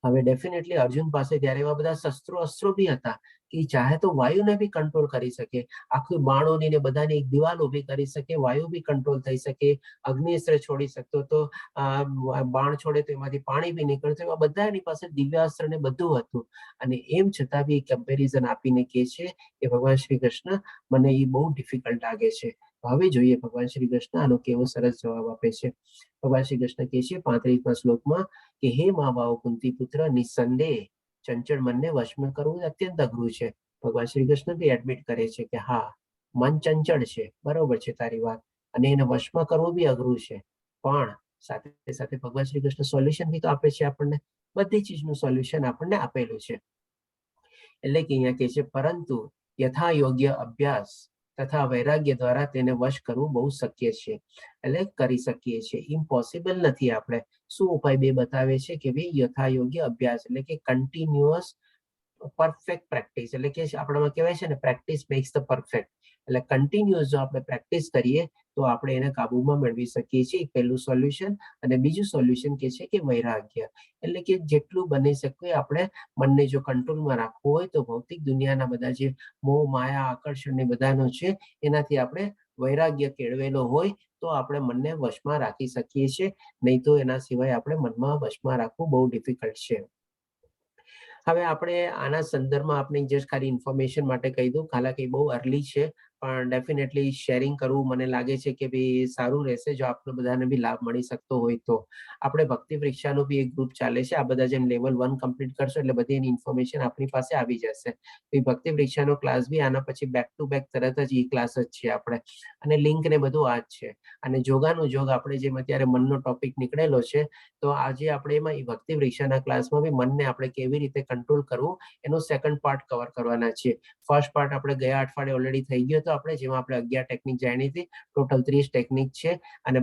હવે ડેફિનેટલી અર્જુન પાસે ત્યારે એવા બધા શસ્ત્રો અસ્ત્રો બી હતા કે ચાહે તો વાયુને બી કંટ્રોલ કરી શકે, આખી બાણોની ને બધાની એક દિવાલ ઉભી કરી શકે, વાયુ બી કંટ્રોલ થઈ શકે, અગ્નિઅસ્ત્ર છોડી શકતો તો બાણ છોડે તો એમાંથી પાણી બી નીકળતું, એવા બધા એની પાસે દિવ્યાસ્ત્ર ને બધું હતું. અને એમ છતાં બી કમ્પેરિઝન આપીને કે છે કે ભગવાન શ્રી કૃષ્ણ મને એ બહુ ડિફિકલ્ટ લાગે છે. હવે જોઈએ ભગવાન શ્રી કૃષ્ણ આનો કેવો સરસ જવાબ આપે છે. ભગવાન શ્રી કૃષ્ણ કહે છે 35મા શ્લોકમાં કે હે મા બાઓ કુંતી પુત્ર, નિસંદેહ ચંચળ મનને વશમાં કરવું અત્યંત અઘરું છે. ભગવાન શ્રી કૃષ્ણ બી એડમિટ કરે છે કે હા, મન ચંચળ છે, બરોબર છે તારી વાત, અને એને વશમાં કરવું બી અઘરું છે. પણ સાથે સાથે ભગવાન શ્રી કૃષ્ણ સોલ્યુશન બી તો આપે છે આપણને, બધી ચીજનું સોલ્યુશન આપણને આપેલું છે. એટલે કે અહીંયા કહે છે પરંતુ યથા યોગ્ય અભ્યાસ તથા વૈરાગ્ય દ્વારા તેને વશ કરવું બહુ શક્ય છે, એટલે કરી શકીએ છીએ, ઇમ્પોસિબલ નથી. આપણે શું ઉપાય બે બતાવે છે કે ભાઈ યથા યોગ્ય અભ્યાસ એટલે કે કન્ટિન્યુઅસ પરફેક્ટ પ્રેક્ટિસ, એટલે કે આપણામાં કહેવાય છે ને પ્રેક્ટિસ મેક્સ ધ પરફેક્ટ. એટલે કન્ટિન્યુઅસ જો આપણે પ્રેક્ટિસ કરીએ તો આપણે એને કાબુમાં મેળવી શકીએ છીએ, પહેલું સોલ્યુશન. અને બીજું સોલ્યુશન કે છે કે વૈરાગ્ય, એટલે કે જેટલું બની શકે આપણે મનને જો કંટ્રોલમાં રાખવું હોય તો ભૌતિક દુનિયાના બધા જે મોહ માયા આકર્ષણ ને બધાનો છે એનાથી આપણે વૈરાગ્ય કેળવેલો હોય તો આપણે મનને વશમાં રાખી શકીએ છીએ, નહીં તો એના સિવાય આપણે મનમાં વશમાં રાખવું બહુ ડિફિકલ્ટ છે. હવે આપણે આના સંદર્ભમાં આપણે જસ્ટ ખાલી ઇન્ફોર્મેશન માટે કહી દઉં, હાલાકી બહુ અર્લી છે, પણ ડેફિનેટલી શેરિંગ કરવું મને લાગે છે કે ભાઈ સારું રહેશે જો આપણે બધાને બી લાભ મળી શકતો હોય તો. આપણે ભક્તિ પરીક્ષાનું બી એક ગ્રુપ ચાલે છે. આ બધા જેમ લેવલ 1 કમ્પ્લીટ કરશો એટલે બધી એની ઇન્ફોર્મેશન આપણી પાસે આવી જશે. તો એ ભક્તિ પરીક્ષાનો ક્લાસ બી આના પછી બેક ટુ બેક તરત જ ઈ ક્લાસ જ છે આપણે, અને લિંક ને બધું આ જ છે. અને જોગાનું જોગ આપણે જેમ અત્યારે મનનો ટોપિક નીકળેલો છે, તો આજે આપણે એમાં એ ભક્તિ પરીક્ષાના ક્લાસમાં બી મનને આપણે કેવી રીતે કંટ્રોલ કરવું એનો સેકન્ડ પાર્ટ કવર કરવાના છીએ. ફર્સ્ટ પાર્ટ આપણે ગયા અઠવાડિયે ઓલરેડી થઈ ગયો હતો આપણે, જેમાં આપણે 11 ટેકનિક જાણી હતી. ટોટલ 30 ટેકનિક છે, અને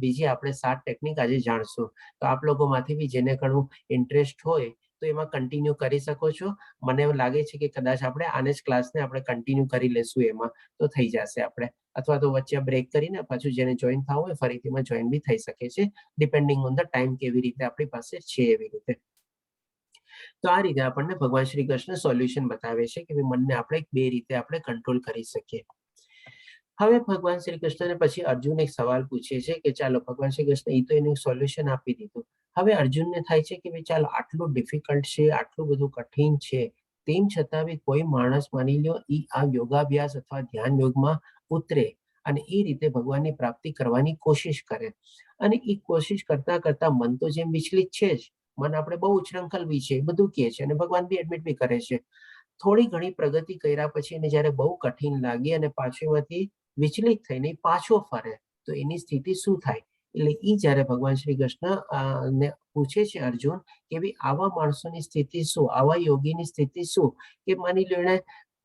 બીજી આપણે 7 ટેકનિક આજે જાણશું. તો આપ લોકોમાંથી બી જેને ઘણું ઇન્ટરેસ્ટ હોય તો એમાં કન્ટિન્યુ કરી શકો છો. મને એવું લાગે છે કે કદાચ આપણે આને જ ક્લાસને આપણે કન્ટિન્યુ કરી લેશું, એમાં તો થઈ જશે આપણે, અથવા તો વચ્ચે બ્રેક કરીને પાછું જેને જોઈન થવું હોય ફરીથી એમાં જોઈન બી થઈ શકે છે, ડિપેન્ડિંગ ઓન ધ ટાઈમ કેવી રીતે આપણી પાસે છે એવી રીતે. તો આ રીતે આપણને ભગવાન શ્રી કૃષ્ણ સોલ્યુશન બતાવે છે કે મનને આપણે બે રીતે આપણે કંટ્રોલ કરી શકીએ. હવે ભગવાન શ્રી કૃષ્ણને પછી અર્જુન એક સવાલ પૂછે છે કે ચાલો ભગવાન શ્રી કૃષ્ણ એ તો એનું સોલ્યુશન આપી દીધું, હવે અર્જુનને થાય છે કે ભાઈ ચાલો આટલું ડિફિકલ્ટ છે, આટલું બધું કઠિન છે, તેમ છતાં બી કોઈ માણસ માની લ્યો એ આ યોગાભ્યાસ અથવા ધ્યાન યોગમાં ઉતરે અને એ રીતે ભગવાનની પ્રાપ્તિ કરવાની કોશિશ કરે, અને એ કોશિશ કરતા કરતા મન તો જેમ વિચલિત છે જ, મન આપણે બહુ ઉચ્છૃંખલ બી છે, બધું કહે છે અને ભગવાન બી એડમિટ બી કરે છે. થોડી ઘણી પ્રગતિ કર્યા પછી એને જયારે બહુ કઠિન લાગે અને પાછું એમાંથી વિચલિત થઈને પાછો ફરે, તો એની સ્થિતિ શું થાય? એટલે એ જયારે ભગવાન શ્રી કૃષ્ણ ને પૂછે છે અર્જુન કે ભાઈ આવા માણસોની સ્થિતિ શું, આવા યોગીની સ્થિતિ શું, કે માની લો એને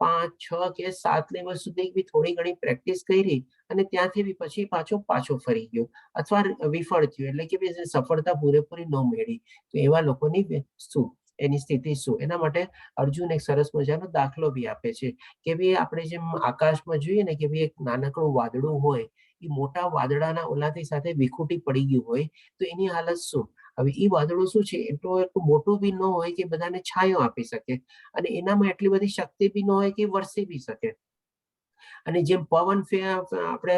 5, 6 કે 7 લેવલ સુધી બી થોડી ઘણી પ્રેક્ટિસ કરી અને ત્યાંથી બી પછી પાછો ફરી ગયો અથવા વિફળ થયો, એટલે કે ભાઈ સફળતા પૂરેપૂરી ન મેળવી, તો એવા લોકોની શું એની સ્થિતિ શું? એના માટે અર્જુન એક સરસ મજાનો દાખલો બી આપે છે કે ભાઈ આપણે જેમ આકાશમાં જોઈએ ને કે ભાઈ એક નાનકડું વાદળું હોય, એ મોટા વાદળાના ઓલાથી સાથે વિખૂટી પડી ગયું હોય તો એની હાલત શું? હવે એ વાદળું શું છે, એટલું મોટું બી ન હોય કે બધાને છાંયો આપી શકે, અને એનામાં એટલી બધી શક્તિ બી ન હોય કે વરસી બી શકે, અને જેમ પવન આપણે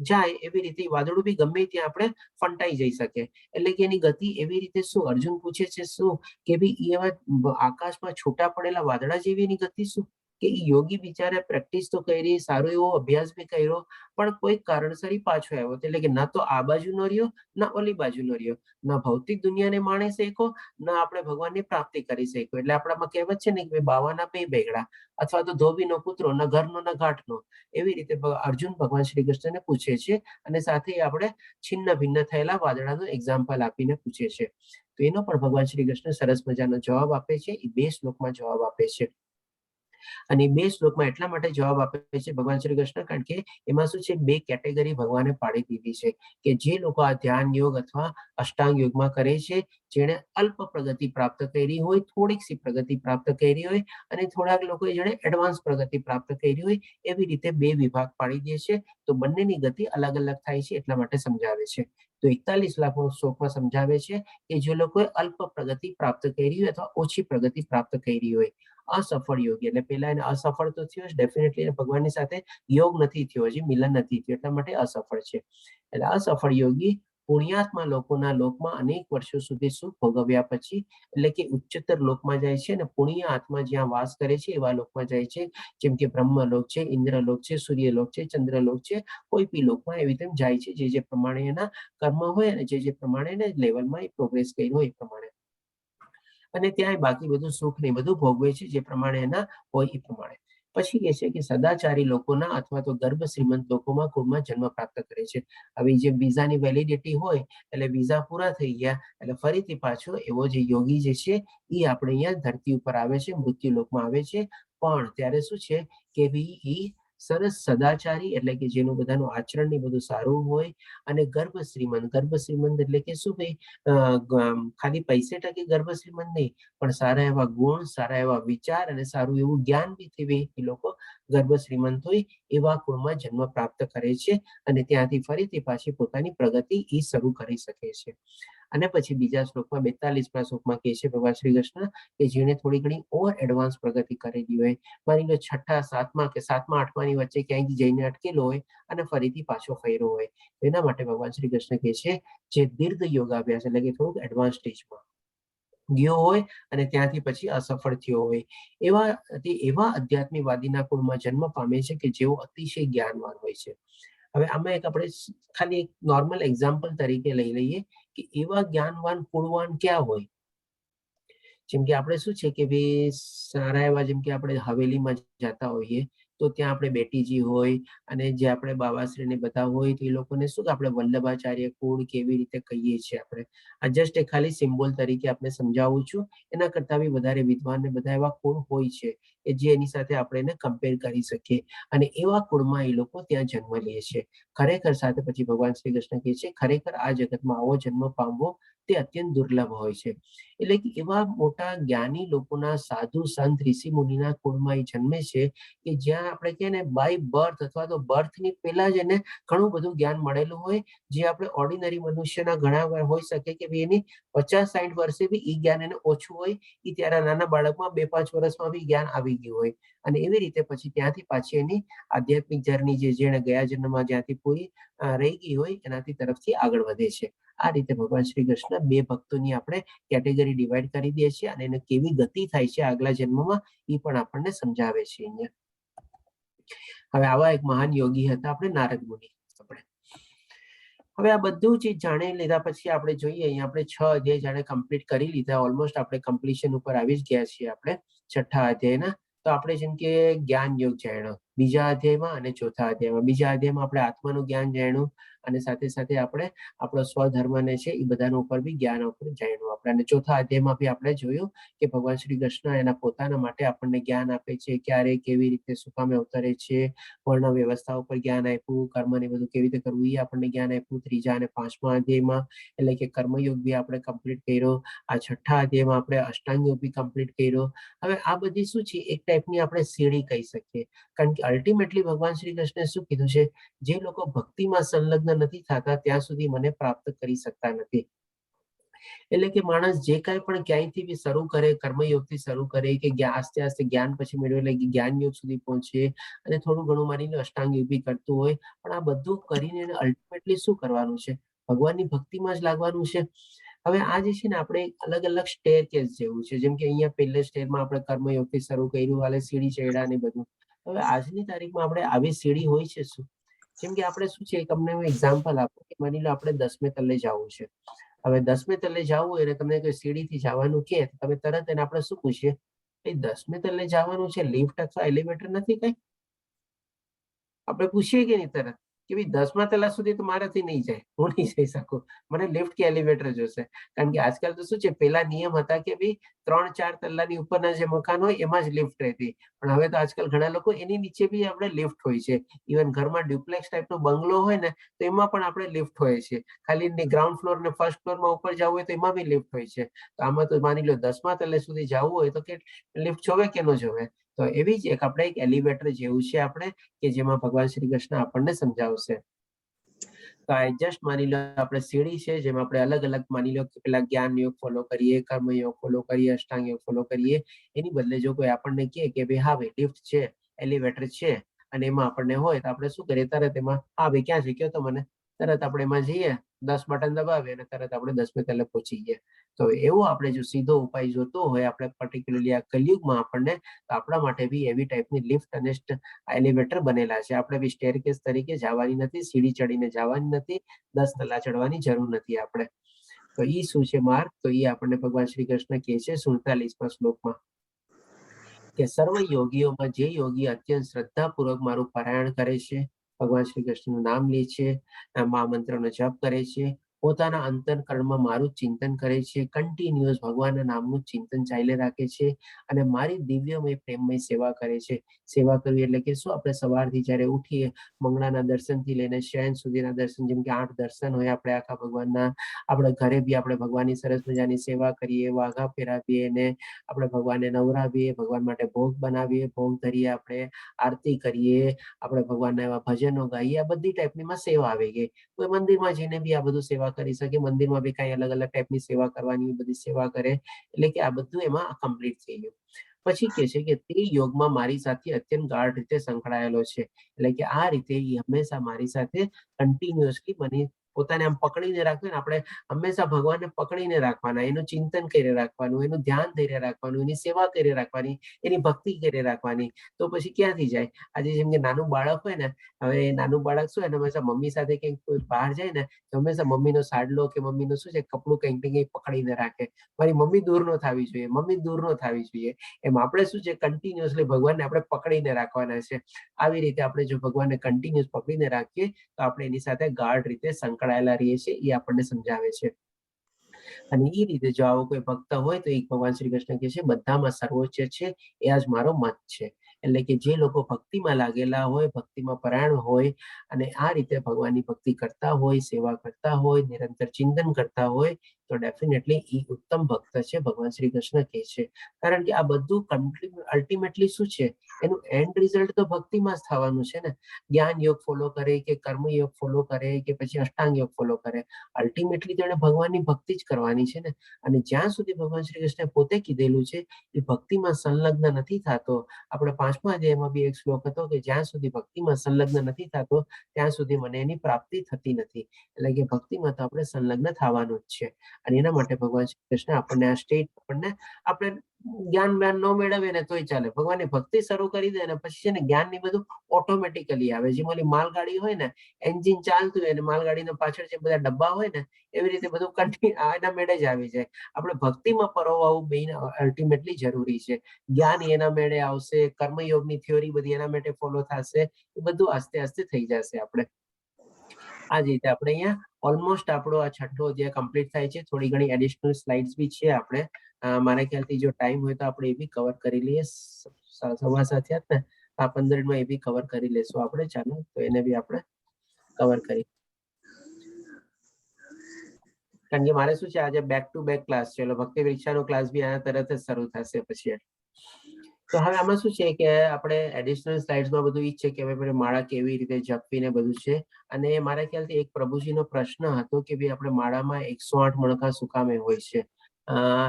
જાય એવી રીતે વાદળું બી ગમે ત્યાં આપણે ફંટાઈ જઈ શકે, એટલે કે એની ગતિ એવી રીતે શું? અર્જુન પૂછે છે શું કે ભાઈ એવા આકાશમાં છૂટા પડેલા વાદળા જેવી એની ગતિ શું? કે એ યોગી બિચારે પ્રેક્ટિસ તો કરી, સારો એવો અભ્યાસ બી કર્યો, પણ કોઈ કારણસર પાછો આવ્યો, એટલે કે ના તો આ બાજુ નો રહ્યો ના ઓલી બાજુ નો રહ્યો, ના ભૌતિક દુનિયાને માણી શક્યો ના આપણે ભગવાનની પ્રાપ્તિ કરી શક્યો. એટલે આપણામાં કહેવત છે ને કે બાવાના બે બેગડા, અથવા તો ધોબીનો કૂતરો, ના ઘરનો ના ઘાટનો, એવી રીતે અર્જુન ભગવાન શ્રી કૃષ્ણને પૂછે છે, અને સાથે આપણે છિન્ન ભિન્ન થયેલા વાદળાનું એક્ઝામ્પલ આપીને પૂછે છે. તો એનો પણ ભગવાન શ્રી કૃષ્ણ સરસ મજાનો જવાબ આપે છે. એ 2 શ્લોકમાં જવાબ આપે છે, અને 2 શ્લોકમાં એટલા માટે જવાબ આપે છે ભગવાન શ્રી કૃષ્ણ કારણ કે એમાં શું છે, 2 કેટેગરી ભગવાને પાડી દીધી છે કે જે લોકો આ ધ્યાન યોગ અથવા અષ્ટાંગ યોગમાં કરે છે, જેણે અલ્પ પ્રગતિ પ્રાપ્ત કરી હોય, થોડીક સી પ્રગતિ પ્રાપ્ત કરી હોય, અને થોડાક લોકોએ જેણે એડવાન્સ પ્રગતિ પ્રાપ્ત કરી હોય, એવી રીતે 2 વિભાગ પાડી દે છે. તો બંનેની ગતિ અલગ અલગ થાય છે, એટલા માટે સમજાવે છે. તો 41 લાખનો શ્લોકમાં સમજાવે છે કે જે લોકોએ અલ્પ પ્રગતિ પ્રાપ્ત કરી હોય અથવા ઓછી પ્રગતિ પ્રાપ્ત કરી હોય, અસફળ યોગી, એટલે પેલા એને અસફળ તો થયો ડેફિનેટલી ભગવાનની સાથે યોગ નથી થયો, હજી મિલન નથી થયું, એટલા માટે અસફળ છે. એટલે અસફળ યોગી પુણ્યાત્મા લોકોના લોકમાં અનેક વર્ષો સુધી સુખ ભોગવ્યા પછી, એટલે કે ઉચ્ચતર લોકમાં જાય છે, અને પુણ્ય આત્મા જ્યાં વાસ કરે છે એવા લોકમાં જાય છે, જેમ કે બ્રહ્મલોક છે, ઇન્દ્રલોક છે, સૂર્યલોક છે, ચંદ્રલોક છે, કોઈ બી લોકમાં એવી રીતે જાય છે, જે પ્રમાણે એના કર્મ હોય અને જે પ્રમાણે લેવલમાં એ પ્રોગ્રેસ કરી હોય એ પ્રમાણે, અને ત્યાં બાકી બધું સુખ ને બધું ભોગવે છે જે પ્રમાણે એના હોય એ પ્રમાણે. પછી કહે છે કે સદાચારી લોકોના અથવા તો ગર્ભ શ્રીમંત લોકોમાં કુળમાં જન્મ પ્રાપ્ત કરે છે. હવે જે વિઝાની વેલિડિટી હોય એટલે વિઝા પૂરા થઈ ગયા એટલે ફરીથી પાછો એવો જે યોગી જે છે એ આપણે અહીંયા ધરતી ઉપર આવે છે, મૃત્યુ લોકમાં આવે છે, પણ ત્યારે શું છે કે ભાઈ સરસ સદાચારી એટલે કે જેનું બધાનું આચરણ ને બધું સારું હોય, અને ગર્ભ શ્રીમંત એટલે કે શું ભાઈ ખાલી પૈસે ટકે ગર્ભ શ્રીમંત નહીં, પણ સારા એવા ગુણ, સારા એવા વિચાર અને સારું એવું જ્ઞાન બી એ લોકો ગર્ભ શ્રીમંત હોય એવા કુળમાં જન્મ પ્રાપ્ત કરે છે, અને ત્યાંથી ફરીથી પાછી પોતાની પ્રગતિ એ શરૂ કરી શકે છે. અને પછી બીજા શ્લોકમાં 42મા શ્લોકમાં કહે છે ભગવાન શ્રી કૃષ્ણ કે જેને થોડી ઘણી ઓવર એડવાન્સ પ્રગતિ કરેલી હોય, માની લો 6ઠા 7મા કે 7મા 8માની વચ્ચે ક્યાંય જઈને અટકેલો હોય અને ફરીથી પાછો ફર્યો હોય, એના માટે ભગવાન શ્રી કૃષ્ણ કહે છે જે દીર્ઘ યોગાભ્યાસ એટલે કે થોડુંક એડવાન્સ સ્ટેજમાં ગયો હોય અને ત્યાંથી પછી અસફળ થયો હોય એવા અધ્યાત્મવાદીના કુળમાં જન્મ પામે છે કે જેઓ અતિશય જ્ઞાનવાન હોય છે. હવે આમાં એક આપણે ખાલી એક નોર્મલ એક્ઝામ્પલ તરીકે લઈ લઈએ કે એવા જ્ઞાનવાન કુળવાન ક્યાં હોય. જેમ કે આપણે શું છે કે ભાઈ સારા એવા જેમ કે આપણે હવેલીમાં જતા હોઈએ તો ત્યાં આપણે બેટીજી હોય અને જે આપણે બાબાશ્રીને બધા હોય તો એ લોકોને શું કે આપણે વલ્લભાચાર્ય કુળ કેવી રીતે કહીએ છીએ આપણે. આ જસ્ટ એક ખાલી સિમ્બોલ તરીકે આપણે સમજાવું છું. એના કરતા બી વધારે વિદ્વાન ને બધા એવા કુળ હોય છે કે જે એની સાથે આપણે એને કમ્પેર કરી શકીએ અને એવા કુળમાં એ લોકો ત્યાં જન્મ લે છે. ખરેખર સાથે પછી ભગવાન શ્રી કૃષ્ણ કહે છે ખરેખર આ જગતમાં આવો જન્મ પામવો તે અત્યંત દુર્લભ હોય છે. એટલે કે એવા મોટા જ્ઞાની લોકોના સાધુ સંત ઋષિ મુનિના કુળમાં એ જન્મે છે કે જ્યાં આપણે કહે ને બાય બર્થ અથવા તો બર્થની પહેલા જ એને ઘણું બધું જ્ઞાન મળેલું હોય જે આપણે ઓર્ડિનરી મનુષ્યના ઘણા વાર હોઈ શકે કે એની 50-60 વર્ષે બી એ જ્ઞાન એને ઓછું હોય. એ ત્યારે નાના બાળકમાં 2-5 વર્ષમાં બી જ્ઞાન આવી ગયું હોય અને એવી રીતે પછી ત્યાંથી પાછી એની આધ્યાત્મિક જર્ની જે જેને ગયા જન્મમાં જ્યાંથી પૂરી રહી ગઈ હોય એનાથી તરફથી આગળ વધે છે. આ રીતે ભગવાન શ્રી કૃષ્ણ બે ભક્તોની આપણે કેટેગરી ડિવાઈડ કરી દે છે અને એને કેવી ગતિ થાય છે આગલા જન્મમાં એ પણ આપણને સમજાવે છે અહીંયા. હવે આવા એક મહાન યોગી હતા આપણે નારદ મુનિ. હવે આ બધું ચીજ જાણી લીધા પછી આપણે જોઈએ અહીંયા આપણે 6 અધ્યાય જાણે કમ્પ્લીટ કરી લીધા. ઓલમોસ્ટ આપણે કમ્પ્લીશન ઉપર આવી જ ગયા છીએ આપણે 6થા અધ્યાયના. તો આપણે જેમ કે જ્ઞાન યોગ જાણ્યો બીજા અધ્યાયમાં અને ચોથા અધ્યાયમાં. બીજા અધ્યાયમાં આપણે આત્માનું જ્ઞાન જાણ્યું અને સાથે સાથે આપણે આપણો સ્વધર્મને છે એ બધાના ઉપર બી જ્ઞાન ઉપર જાણ્યું આપણે. અને ચોથા અધ્યાયમાં બી આપણે જોયું કે ભગવાન શ્રી કૃષ્ણ એના પોતાના માટે આપણને જ્ઞાન આપે છે. ક્યારે કેવી રીતે સુકામે અવતરે છે, વર્ણ વ્યવસ્થા ઉપર જ્ઞાન આપ્યું, કર્મ ને બધું કેવી રીતે કરવું એ આપણને જ્ઞાન આપ્યું. ત્રીજા અને 5મા અધ્યાયમાં એટલે કે કર્મયોગ બી આપણે કમ્પ્લીટ કર્યો. આ 6થા અધ્યાયમાં આપણે અષ્ટાંગ યોગ બી કમ્પ્લીટ કર્યો. હવે આ બધી શું છે એક ટાઈપની આપણે સીડી કહી શકીએ કારણ કે અલ્ટિમેટલી ભગવાન શ્રી કૃષ્ણે શું કીધું છે જે લોકો ભક્તિમાં સંલગ્ન નથી થતા ત્યાં સુધી મને પ્રાપ્ત કરી શકતા નથી. એટલે કે માણસ જે કાંઈ પણ ક્યાંયથી બી શરૂ કરે કર્મયોગથી શરૂ કરે કે આસ્તે આસ્તે જ્ઞાન પછી મેળવે એટલે જ્ઞાન યોગ સુધી પહોંચે અને થોડું ઘણું માનીને અષ્ટાંગ યોગ બી કરતું હોય પણ આ બધું કરીને અલ્ટિમેટલી શું કરવાનું છે ભગવાનની ભક્તિમાં જ લાગવાનું છે. હવે આ જે છે ને આપણે અલગ અલગ સ્ટેર કેસ જેવું છે. જેમ કે અહીંયા પહેલે સ્ટેરમાં આપણે કર્મયોગથી શરૂ કર્યું હાલે સીડી ચડ્યા ને બધું. હવે આજની તારીખમાં આપણે આવી સીડી હોય છે શું? જેમ કે આપણે શું છે તમને હું એક્ઝામ્પલ આપું કે માની લો આપણે 10મે તલ્લે જવું છે. હવે 10મે તલ્લે જવું હોય અને તમને કોઈ સીડીથી જવાનું કે તમે તરત એને આપણે શું પૂછીએ એ 10મે તલ્લે જવાનું છે લિફ્ટ અથવા એલિવેટર નથી કઈ? આપણે પૂછીએ કે નહીં તરત કે ભાઈ 10મા તલ્લા સુધી તો મારાથી નહીં જાય, હું નહીં જઈ શકું, મને લિફ્ટ કે એલિવેટર જોશે. કારણ કે આજકાલ તો શું છે પેલા નિયમ હતા કે ભાઈ 3-4 તલ્લાની ઉપરના જે મકાન હોય એમાં જ લિફ્ટ રહેતી પણ હવે તો આજકાલ ઘણા લોકો એની નીચે બી આપણે લિફ્ટ હોય છે. ઇવન ઘરમાં ડ્યુપ્લેક્સ ટાઈપનો બંગલો હોય ને તો એમાં પણ આપણે લિફ્ટ હોય છે. ખાલી ગ્રાઉન્ડ ફ્લોર ને ફર્સ્ટ ફ્લોરમાં ઉપર જવું હોય તો એમાં બી લિફ્ટ હોય છે. તો આમાં તો માની લો 10મા તલ્લે સુધી જવું હોય તો કે લિફ્ટ જોવે કે ન જોવે? તો એવી જ એક આપણે એક એલિવેટર જેવું છે આપણે કે જેમાં ભગવાન શ્રી કૃષ્ણ આપણને સમજાવશે. તો આ જસ્ટ માની લો આપણે સીડી છે જેમાં આપણે અલગ અલગ માની લો કે પેલા જ્ઞાન યોગ ફોલો કરીએ, કર્મ યોગ ફોલો કરીએ, અષ્ટાંગ યોગ ફોલો કરીએ. એની બદલે જો કોઈ આપણને કહે કે ભાઈ હા ભાઈ લિફ્ટ છે, એલિવેટર છે અને એમાં આપણને હોય તો આપણે શું કરીએ તરત એમાં હા ભાઈ ક્યાં છે કયો તો મને, તરત આપણે એમાં જઈએ 10 બટન દબાવીએ અને તરત આપણે 10મે તલ્લે પહોંચી ગયા. તો એવો આપણે જો સીધો ઉપાય જોતો હોય આપણે પર્ટિક્યુલરલી આ કલયુગમાં આપણને તો આપણા માટે બી એવી ટાઈપની લિફ્ટ અને એલિવેટર બનેલા છે. આપણે બી સ્ટેરકેસ તરીકે જવાની નથી, સીડી ચડીને જવાની નથી, 10 તલ્લા ચડવાની જરૂર નથી આપણે. તો ઈ શું છે માર્ગ? તો ઈ આપણને ભગવાન શ્રી કૃષ્ણ કહે છે 47મા શ્લોકમાં કે સર્વ યોગીઓમાં જે યોગી અત્યંત શ્રદ્ધાપૂર્વક મારું પારાયણ કરે છે, ભગવાન શ્રી કૃષ્ણનું નામ લે છે, મહામંત્રનો જપ કરે છે, પોતાના અંતઃકરણમાં મારું ચિંતન કરે છે, કન્ટિન્યુઅસ ભગવાનના નામનું ચિંતન ચાલે રાખે છે અને મારી દિવ્યમય પ્રેમમય સેવા કરે છે. સેવા કરવી એટલે કે શું આપણે સવારથી જ્યારે ઉઠીએ મંગળાના દર્શનથી લઈને શયન સુધીના દર્શન જેમ કે 8 દર્શન હોય આપણે આખા ભગવાનના. આપણે ઘરે બી આપણે ભગવાનની સરસ મજાની સેવા કરીએ, વાઘા ફેરાવીએ અને આપણે ભગવાનને નવરાવીએ, ભગવાન માટે ભોગ બનાવીએ, ભોગ ધરીએ, આપણે આરતી કરીએ, આપણે ભગવાનના એવા ભજનો ગાઈએ. આ બધી ટાઈપની સેવા આવી ગઈ. કોઈ મંદિરમાં જઈને બી આ બધું સેવા કરી શકે, મંદિરમાં બી કઈ અલગ અલગ ટાઈપની સેવા કરવાની બધી સેવા કરે એટલે કે આ બધું એમાં કમ્પ્લીટ થઈ ગયું. પછી કે છે કે તે યોગમાં મારી સાથે અત્યંત ગાઢ રીતે સંકળાયેલો છે. એટલે કે આ રીતે એ હંમેશા મારી સાથે કન્ટિન્યુઅસલી મને પોતાને આમ પકડીને રાખવું ને, આપણે હંમેશા ભગવાનને પકડીને રાખવાના, એનું ચિંતન કરી રાખવાનું, એનું ધ્યાન કરી રાખવાનું, એની સેવા કરી રાખવાની, એની ભક્તિ કરી રાખવાની. તો પછી ક્યાંથી જાય? આજે જેમ કે નાનું બાળક હોય ને, હવે નાનું બાળક શું એને હંમેશા મમ્મી સાથે કંઈક કોઈ બહાર જાય ને તો હંમેશા મમ્મીનો સાડલો કે મમ્મીનું શું છે કપડું કંઈક ને કંઈક પકડીને રાખે, મારી મમ્મી દૂર ન થવી જોઈએ, મમ્મી દૂર ન થવી જોઈએ. એમ આપણે શું છે કન્ટિન્યુઅસલી ભગવાનને આપણે પકડીને રાખવાના છે. આવી રીતે આપણે જો ભગવાનને કન્ટિન્યુઅસ પકડીને રાખીએ તો આપણે એની સાથે ગાઢ રીતે સંકળાયેલા રહીએ છીએ, એ આપણને સમજાવે છે. અને એ રીતે જો આવો કોઈ ભક્ત હોય તો એક ભગવાન શ્રી કૃષ્ણ કહે છે બધામાં સર્વોચ્ચ છે એ આજ મારો મત છે. એટલે કે જે લોકો ભક્તિમાં લાગેલા હોય, ભક્તિમાં પરાયણ હોય અને આ રીતે ભગવાનની ભક્તિ કરતા હોય, સેવા કરતા હોય, નિરંતર ચિંતન કરતા હોય તો ડેફિનેટલી એ ઉત્તમ ભક્ત છે, ભગવાન શ્રી કૃષ્ણ કહે છે. કારણ કે આ બધું અલ્ટિમેટલી શું છે, એનું એન્ડ રિઝલ્ટ તો ભક્તિમાં જ થવાનું છે ને. જ્ઞાન યોગ ફોલો કરે કે કર્મ યોગ ફોલો કરે કે પછી અષ્ટાંગ યોગ ફોલો કરે, અલ્ટિમેટલી તો એને ભગવાનની ભક્તિ જ કરવાની છે ને. અને જ્યાં સુધી ભગવાન શ્રી કૃષ્ણે પોતે કીધેલું છે એ ભક્તિમાં સંલગ્ન નથી થતો. આપણે 5મા અધ્યાયમાં બી એક શ્લોક હતો કે જ્યાં સુધી ભક્તિમાં સંલગ્ન નથી થતો ત્યાં સુધી મને એની પ્રાપ્તિ થતી નથી. એટલે કે ભક્તિમાં તો આપણે સંલગ્ન થવાનું જ છે. અને એના માટે ભગવાન શ્રી કૃષ્ણ આપણને આ સ્ટેટ આપણે જ્ઞાન જ્ઞાન ન મેળવીએ ને તોય ચાલે, ભગવાનની ભક્તિ શરૂ કરી દે ને પછી છે ને જ્ઞાન ની બધું ઓટોમેટિકલી આવે. જેમ ઓલી માલગાડી હોય ને, એન્જિન ચાલતું હોય ને માલગાડીના પાછળ જે બધા ડબ્બા હોય ને એવી રીતે બધું એના મેળે જ આવી જાય. આપણે ભક્તિમાં પરોવવું બે અલ્ટિમેટલી જરૂરી છે. જ્ઞાન એના મેળે આવશે, કર્મયોગની થિયોરી બધી એના માટે ફોલો થશે, એ બધું આસ્તે આસ્તે થઈ જશે. આપણે આ જ રીતે આપણે અહીંયા ઓલમોસ્ટ આપણો આ 6ઠ્ઠો અધ્યાય કમ્પ્લીટ થાય છે. થોડી ઘણી એડિશનલ સ્લાઇડ્સ બી છે. આપણે મારા ખ્યાલથી જો ટાઈમ હોય તો આપણે એ બી કવર કરી લઈએ. 7:15 થયા ને, આ 15 મિનિટમાં એ બી કવર કરી લેશું આપણે. ચાલો તો એને બી આપણે કવર કરી, કારણ કે મારે શું છે આજે બેક ટુ બેક ક્લાસ છે. ભક્તિ પરીક્ષાનો ક્લાસ બી આના તરત જ શરૂ થશે પછી. તો હવે આમાં શું છે કે આપણે એડિશનલ સ્લાઇડ્સમાં બધું ઈ છે કે હવે માળા કેવી રીતે જપવી ને બધું છે. અને મારા ખ્યાલથી એક પ્રભુજીનો પ્રશ્ન હતો કે ભાઈ આપણે માળામાં 108 મણકા શું કામે હોય છે.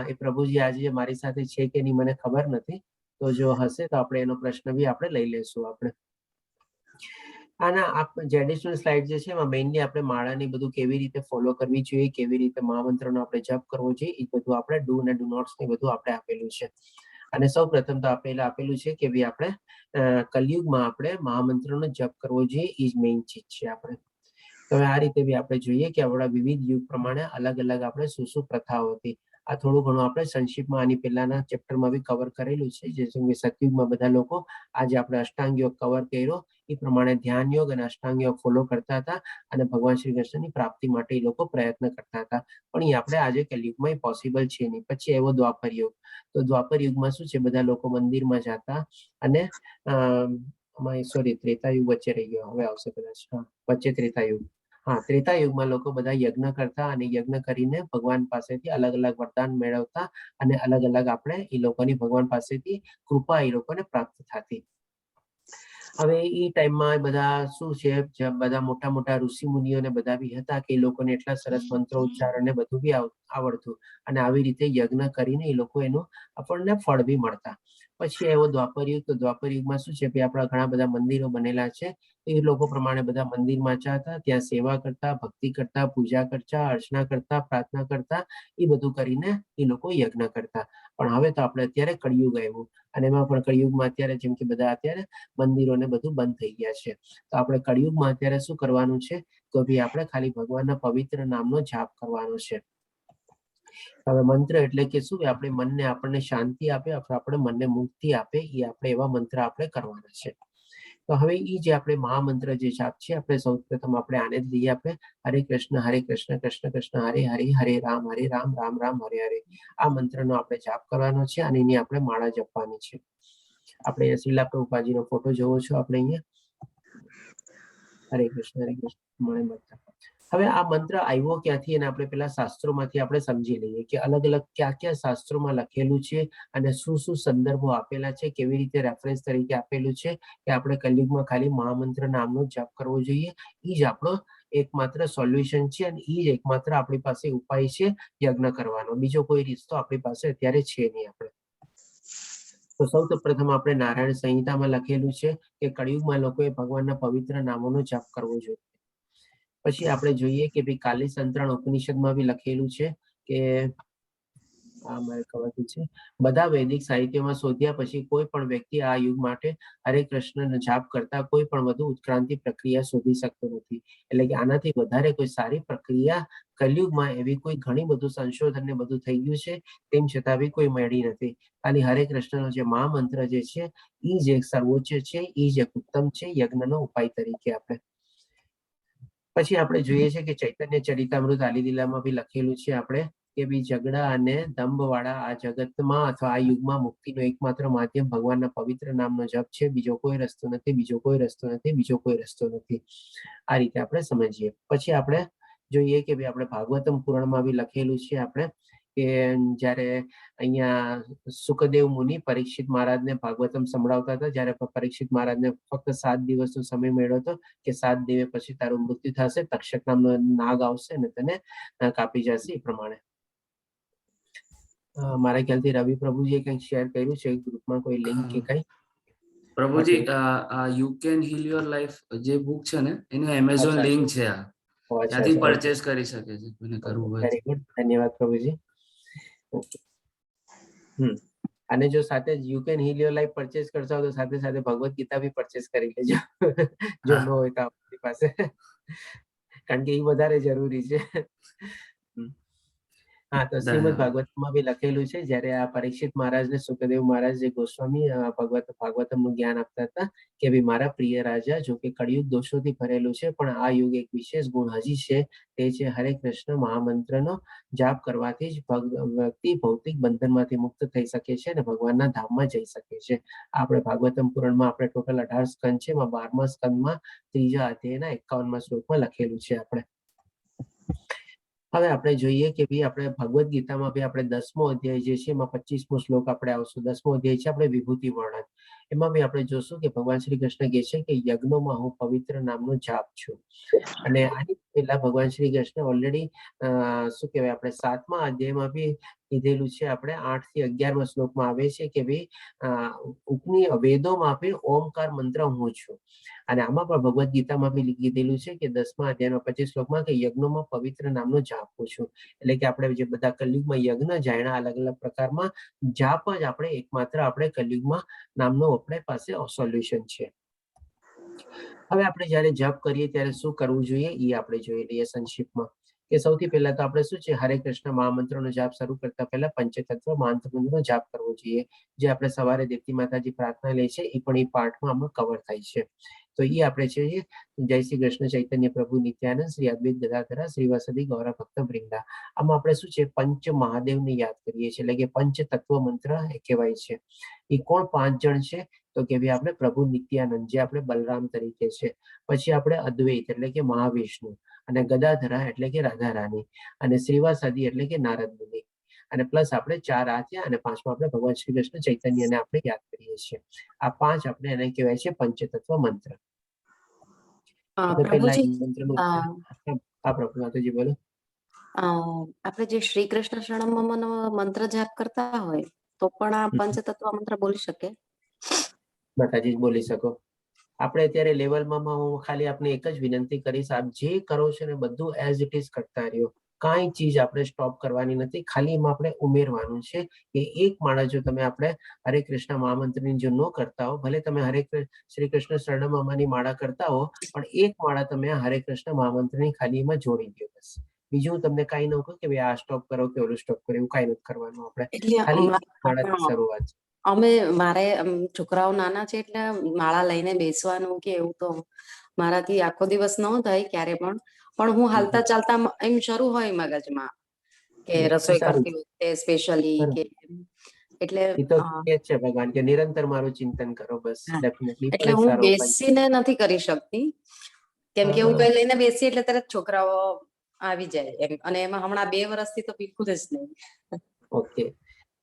એ પ્રભુજી આજે મારી સાથે છે કે નહીં મને ખબર નથી, તો જો હશે તો આપણે એનો પ્રશ્ન બી આપણે લઈ લેશું. આપણે આના જે એડિશનલ સ્લાઇડ જે છે એમાં મેઇનલી આપણે માળાની બધું કેવી રીતે ફોલો કરવી જોઈએ, કેવી રીતે મહામંત્રનો આપણે જપ કરવો જોઈએ, એ બધું આપણે ડુ અને ડુ નોટ્સ ને બધું આપણે આપેલું છે. અને સૌ પ્રથમ તો આપેલું છે કે ભાઈ આપણે કલયુગમાં આપણે મહામંત્રનો જપ કરવો જોઈએ, એ જ મેઇન ચીજ છે. આપણે તો આ રીતે બી આપણે જોઈએ કે આપણા વિવિધ યુગ પ્રમાણે અલગ અલગ આપણે શું પ્રથાઓ હતી. આ થોડું ઘણું આપણે સંક્ષિપ્તમાં આની પહેલાના ચેપ્ટરમાં બી કવર કરેલું છે. જે સતયુગમાં બધા લોકો આજે આપણે અષ્ટાંગ યોગ કવર કર્યો એ પ્રમાણે ધ્યાન યોગ અને અષ્ટાંગ યોગ ફોલો કરતા હતા અને ભગવાન શ્રી કૃષ્ણની પ્રાપ્તિ માટે એ લોકો પ્રયત્ન કરતા હતા. પણ એ આપણે આજે કલયુગમાં પોસિબલ છે નહીં. પછી એવો દ્વાપર યુગ. તો દ્વાપર યુગમાં શું છે, બધા લોકો મંદિરમાં જતા અને સોરી ત્રેતાયુગ વચ્ચે રહી ગયો, હવે આવશે કદાચ. વચ્ચે ત્રેતાયુગ. હા, ત્રેતાયુગમાં લોકો બધા યજ્ઞ કરતા અને યજ્ઞ કરીને ભગવાન પાસેથી અલગ અલગ વરદાન મેળવતા અને અલગ અલગ આપણે એ લોકોની ભગવાન પાસેથી કૃપા એ લોકોને પ્રાપ્ત થતી. હવે એ ટાઈમમાં બધા શું છે, બધા મોટા મોટા ઋષિ મુનિઓને બધા બી હતા કે એ લોકોને એટલા સરસ મંત્રો ઉચ્ચારણ ને બધું બી આવડતું અને આવી રીતે યજ્ઞ કરીને એ લોકો એનું આપણને ફળ બી મળતા. પછી એવો દ્વાપર યુગ. તો દ્વાપર યુગમાં શું છે, આપણા ઘણા બધા મંદિરો બનેલા છે. એ લોકો પ્રમાણે બધા મંદિરમાં જતા, ત્યાં સેવા કરતા, ભક્તિ કરતા, પૂજા કરતા, અર્ચના કરતા, પ્રાર્થના કરતા, એ બધું કરીને એ લોકો યજ્ઞ કરતા. પણ હવે તો આપણે અત્યારે કળિયુગ આવ્યું અને એમાં પણ કળિયુગમાં અત્યારે જેમ કે બધા અત્યારે મંદિરોને બધું બંધ થઈ ગયા છે. તો આપણે કળિયુગમાં અત્યારે શું કરવાનું છે, તો ભાઈ આપણે ખાલી ભગવાનના પવિત્ર નામનો જાપ કરવાનો છે. હવે મંત્ર એટલે કે શું, આપણે મનને આપણને શાંતિ આપે, આપણે મનને મુક્તિ આપે, એ આપણે એવા મંત્ર આપણે કરવાના છે. તો હવે એ જે આપણે મહામંત્ર જે જાપ છે, આપણે સૌ પ્રથમ આપણે આને જ લઈએ. આપણે હરે કૃષ્ણ કૃષ્ણ કૃષ્ણ હરે હરે, હરે રામ રામ રામ હરે હરે. આ મંત્રનો આપણે જાપ કરવાનો છે અને એની આપણે માળા જપવાની છે. આપણે શ્રીલા પ્રભુપાદજીનો ફોટો જોવો છો આપણે અહીંયા. હરે કૃષ્ણ મળે મળતા. હવે આ મંત્ર આવ્યો ક્યાંથી અને આપણે પેલા શાસ્ત્રોમાંથી આપણે સમજી લઈએ કે અલગ અલગ ક્યાં શાસ્ત્રોમાં લખેલું છે અને શું સંદર્ભો આપેલા છે, કેવી રીતે રેફરન્સ તરીકે આપેલું છે કે આપણે કલયુગમાં ખાલી મહામંત્ર નામનો જપ કરવો જોઈએ. એ જ આપણો એકમાત્ર સોલ્યુશન છે અને એ જ એકમાત્ર આપણી પાસે ઉપાય છે યજ્ઞ કરવાનો. બીજો કોઈ રસ્તો આપણી પાસે અત્યારે છે નહીં. આપણે તો સૌ પ્રથમ આપણે નારાયણ સંહિતામાં લખેલું છે કે કળિયુગમાં લોકોએ ભગવાનના પવિત્ર નામોનો જપ કરવો જોઈએ. પછી આપણે જોઈએ કે ભાઈ કાલી સંતરણ ઉપનિષદમાં બી લખેલું છે કે આ મારે કહેવાતું છે, બધા વૈદિક સાહિત્યમાં શોધ્યા પછી કોઈ પણ વ્યક્તિ આ યુગ માટે હરે કૃષ્ણનો જાપ કરતા કોઈ પણ વધુ ઉત્ક્રાંતિ પ્રક્રિયા શોધી શકતો નથી. એટલે કે આનાથી વધારે કોઈ સારી પ્રક્રિયા કલયુગમાં એવી કોઈ ઘણી બધું સંશોધન ને બધું થઈ ગયું છે, તેમ છતાં બી કોઈ મળી નથી. ખાલી હરે કૃષ્ણનો જે મહામંત્ર જે છે એ જ એક સર્વોચ્ચ છે, એ જ એક ઉત્તમ છે યજ્ઞનો ઉપાય તરીકે. આપણે પછી આપણે જોઈએ છે કે ચૈતન્ય ચરિતામૃત આલી લીલામાં બી લખેલું છે આપણે કે બી ઝઘડા અને દંભ વાળા આ જગતમાં અથવા આ યુગમાં મુક્તિનો એકમાત્ર માધ્યમ ભગવાનના પવિત્ર નામનો જપ છે. બીજો કોઈ રસ્તો નથી, બીજો કોઈ રસ્તો નથી, બીજો કોઈ રસ્તો નથી. આ રીતે આપણે સમજીએ. પછી આપણે જોઈએ કે ભાઈ આપણે ભાગવતમ પુરાણમાં બી લખેલું છે આપણે કે જ્યારે અહીંયા સુખદેવ મુનિ પરીક્ષિત મહારાજને ભાગવતમ સંભળાવતા હતા, જ્યારે પરીક્ષિત મહારાજને ફક્ત 7 દિવસનો સમય મળ્યો હતો કે 7 દિવસ પછી તારું મૃત્યુ થશે, તક્ષક નામનો નાગ આવશે અને તને કાપી જશે. એ પ્રમાણે મારા ખ્યાલથી રવિ પ્રભુજીએ કંઈક શેર કર્યું છે ગ્રુપમાં, કોઈ લિંક કે કંઈ? પ્રભુજી you can heal your life જે બુક છે ને એનું એમેઝોન અચ્છા. લિંક છે, આ અચ્છા, ત્યાંથી અચ્છા. પરચેસ કરી શકે છે કોઈને કરવું હોય. વેરી ગુડ, ધન્યવાદ પ્રભુજી. અને જો સાથે જ you can heal your life purchase કરશો તો સાથે સાથે ભગવદ ગીતા બી પરચેસ કરી લેજો જો ન હોય તો આપણી પાસે, કારણ કે એ વધારે જરૂરી છે. હા, તો શ્રીમદ ભાગવતમાં બી લખેલું છે જ્યારે આ પરીક્ષિત મહારાજને સુખદેવ મહારાજ જે ગોસ્વામી ભાગવતમનું જ્ઞાન આપતા હતા કે ભાઈ મારા પ્રિય રાજા, જો કે કળિયુગ દોષોથી ભરેલું છે પણ આ યુગ એક વિશેષ ગુણ હજી છે, તે છે હરે કૃષ્ણ મહામંત્રનો જાપ કરવાથી જ વ્યક્તિ ભૌતિક બંધનમાંથી મુક્ત થઈ શકે છે અને ભગવાનના ધામમાં જઈ શકે છે. આપણે ભાગવતમ પુરાણમાં આપણે ટોટલ 18 સ્કંદ છે, એમાં 12મા સ્કંદમાં 3જા અધ્યાયના 51મા શ્લોકમાં લખેલું છે. આપણે હવે આપણે જોઈએ કે ભાઈ આપણે ભગવદ ગીતામાં બી આપણે 10મો અધ્યાય જે છે એમાં 25મો શ્લોક આપણે આવશું. 10મો અધ્યાય છે આપણે વિભૂતિ વર્ણન. એમાં બી આપણે જોશું કે ભગવાન શ્રી કૃષ્ણ કહે છે કે યજ્ઞોમાં હું પવિત્ર નામનો જાપ છું. અને આની પહેલા ભગવાન શ્રી કૃષ્ણ ઓલરેડી શું કહેવાય આપણે 7મા અધ્યાયમાં બી કીધેલું છે. આપણે 8 થી 11મા શ્લોકમાં આવે છે કે ભાઈ વેદોમાં બી ઓમકાર મંત્ર હું છું. અને આમાં પણ ભગવદ ગીતામાં બી કીધેલું છે કે 10મા અધ્યાયમાં 25 શ્લોકમાં કે યજ્ઞોમાં પવિત્ર નામનો જાપ હું છું. એટલે કે આપણે જે બધા કલયુગમાં યજ્ઞ જાણ્યા અલગ અલગ પ્રકારમાં, જાપ જ આપણે એકમાત્ર આપણે કલયુગમાં નામનો આપણે પાસે સોલ્યુશન છે. હવે આપણે જ્યારે જપ કરીએ ત્યારે શું કરવું જોઈએ એ આપણે જોઈ લઈએ સંક્ષિપ્તમાં. કે સૌથી પહેલા તો આપણે શું છે હરે કૃષ્ણ મહામંત્રનો જાપ શરૂ કરતા પહેલા પંચતત્વ મહામંત્રનો જાપ કરવો જોઈએ. જે આપણે સવારે દેવતી માતાજી પ્રાર્થના લે છે એ પણ એ પાઠમાં આમાં કવર થાય છે. તો એ આપણે છે જય શ્રી કૃષ્ણ ચૈતન્ય પ્રભુ નિત્યાનંદ શ્રી અદ્વૈત ગદાધર શ્રીવાસદી ગૌરા ભક્ત વૃંદા. આમાં આપણે શું છે પંચ મહાદેવને યાદ કરીએ છીએ, એટલે કે પંચ તત્વ મંત્ર કહેવાય છે. એ કોણ 5 જણ છે તો કે ભાઈ આપણે પ્રભુ નિત્યાનંદ જે આપણે બલરામ તરીકે છે, પછી આપણે અદ્વૈત એટલે કે મહાવિષ્ણુ, અને ગદાધરા એટલે કે રાધા રાની, અને શ્રીવાસદી એટલે કે નારદ મુનિ, અને પ્લસ આપણે 4 આ થયા, અને 5મા આપણે ભગવાન શ્રી કૃષ્ણ ચૈતન્યને આપણે યાદ કરીએ છીએ. આ 5 આપણે એને કહેવાય છે પંચતત્વ મંત્ર. પ્રભુજી, માતાજી બોલો. આપણે જે શ્રી કૃષ્ણ શરણમનો મંત્ર જાપ કરતા હોય તો પણ આ પંચતત્વ મંત્ર બોલી શકે? માતાજી બોલી શકો. આપણે અત્યારે લેવલમાં હું ખાલી આપને એક જ વિનંતી કરીશ, આપ જે કરો છો ને બધું એઝ ઇટ ઇઝ કરતા રહ્યો. કાંઈ ચીજ આપણે સ્ટોપ કરવાની નથી, ખાલી એમાં આપણે ઉમેરવાનું છે કે એક માળા જો તમે આપણે હરે કૃષ્ણ મહામંત્રની જો ન કરતા હો, ભલે તમે શ્રી કૃષ્ણ શરણમની માળા કરતા હો, પણ એક માળા તમે હરે કૃષ્ણ મહામંત્રની ખાલી એમાં જોડી દો બસ. બીજું તમને કાંઈ ન કહું કે ભાઈ આ સ્ટોપ કરો કે ઓલું સ્ટોપ કરો, એવું કાંઈ નથી કરવાનું. આપણે ખાલી માળાથી શરૂઆત. મારે છોકરાઓ નાના છે એટલે માળા લઈને બેસવાનું કે એવું તો મારાથી આખો દિવસ ન થાય ક્યારે પણ હું હાલતા ચાલતા એમ શરૂ હોય મગજમાં કે રસોઈ કરતી વખતે સ્પેશિયલી કે એટલે છે ભગવાન કે નિરંતર મારું ચિંતન કરો બસ. ડેફિનેટલી એટલે હું બેસીને નથી કરી શકતી, કેમ કે હું કઈ લઈને બેસી એટલે તરત છોકરાઓ આવી જાય એમ, અને એમાં હમણાં 2 વર્ષથી તો બિલકુલ જ નહીં. ઓકે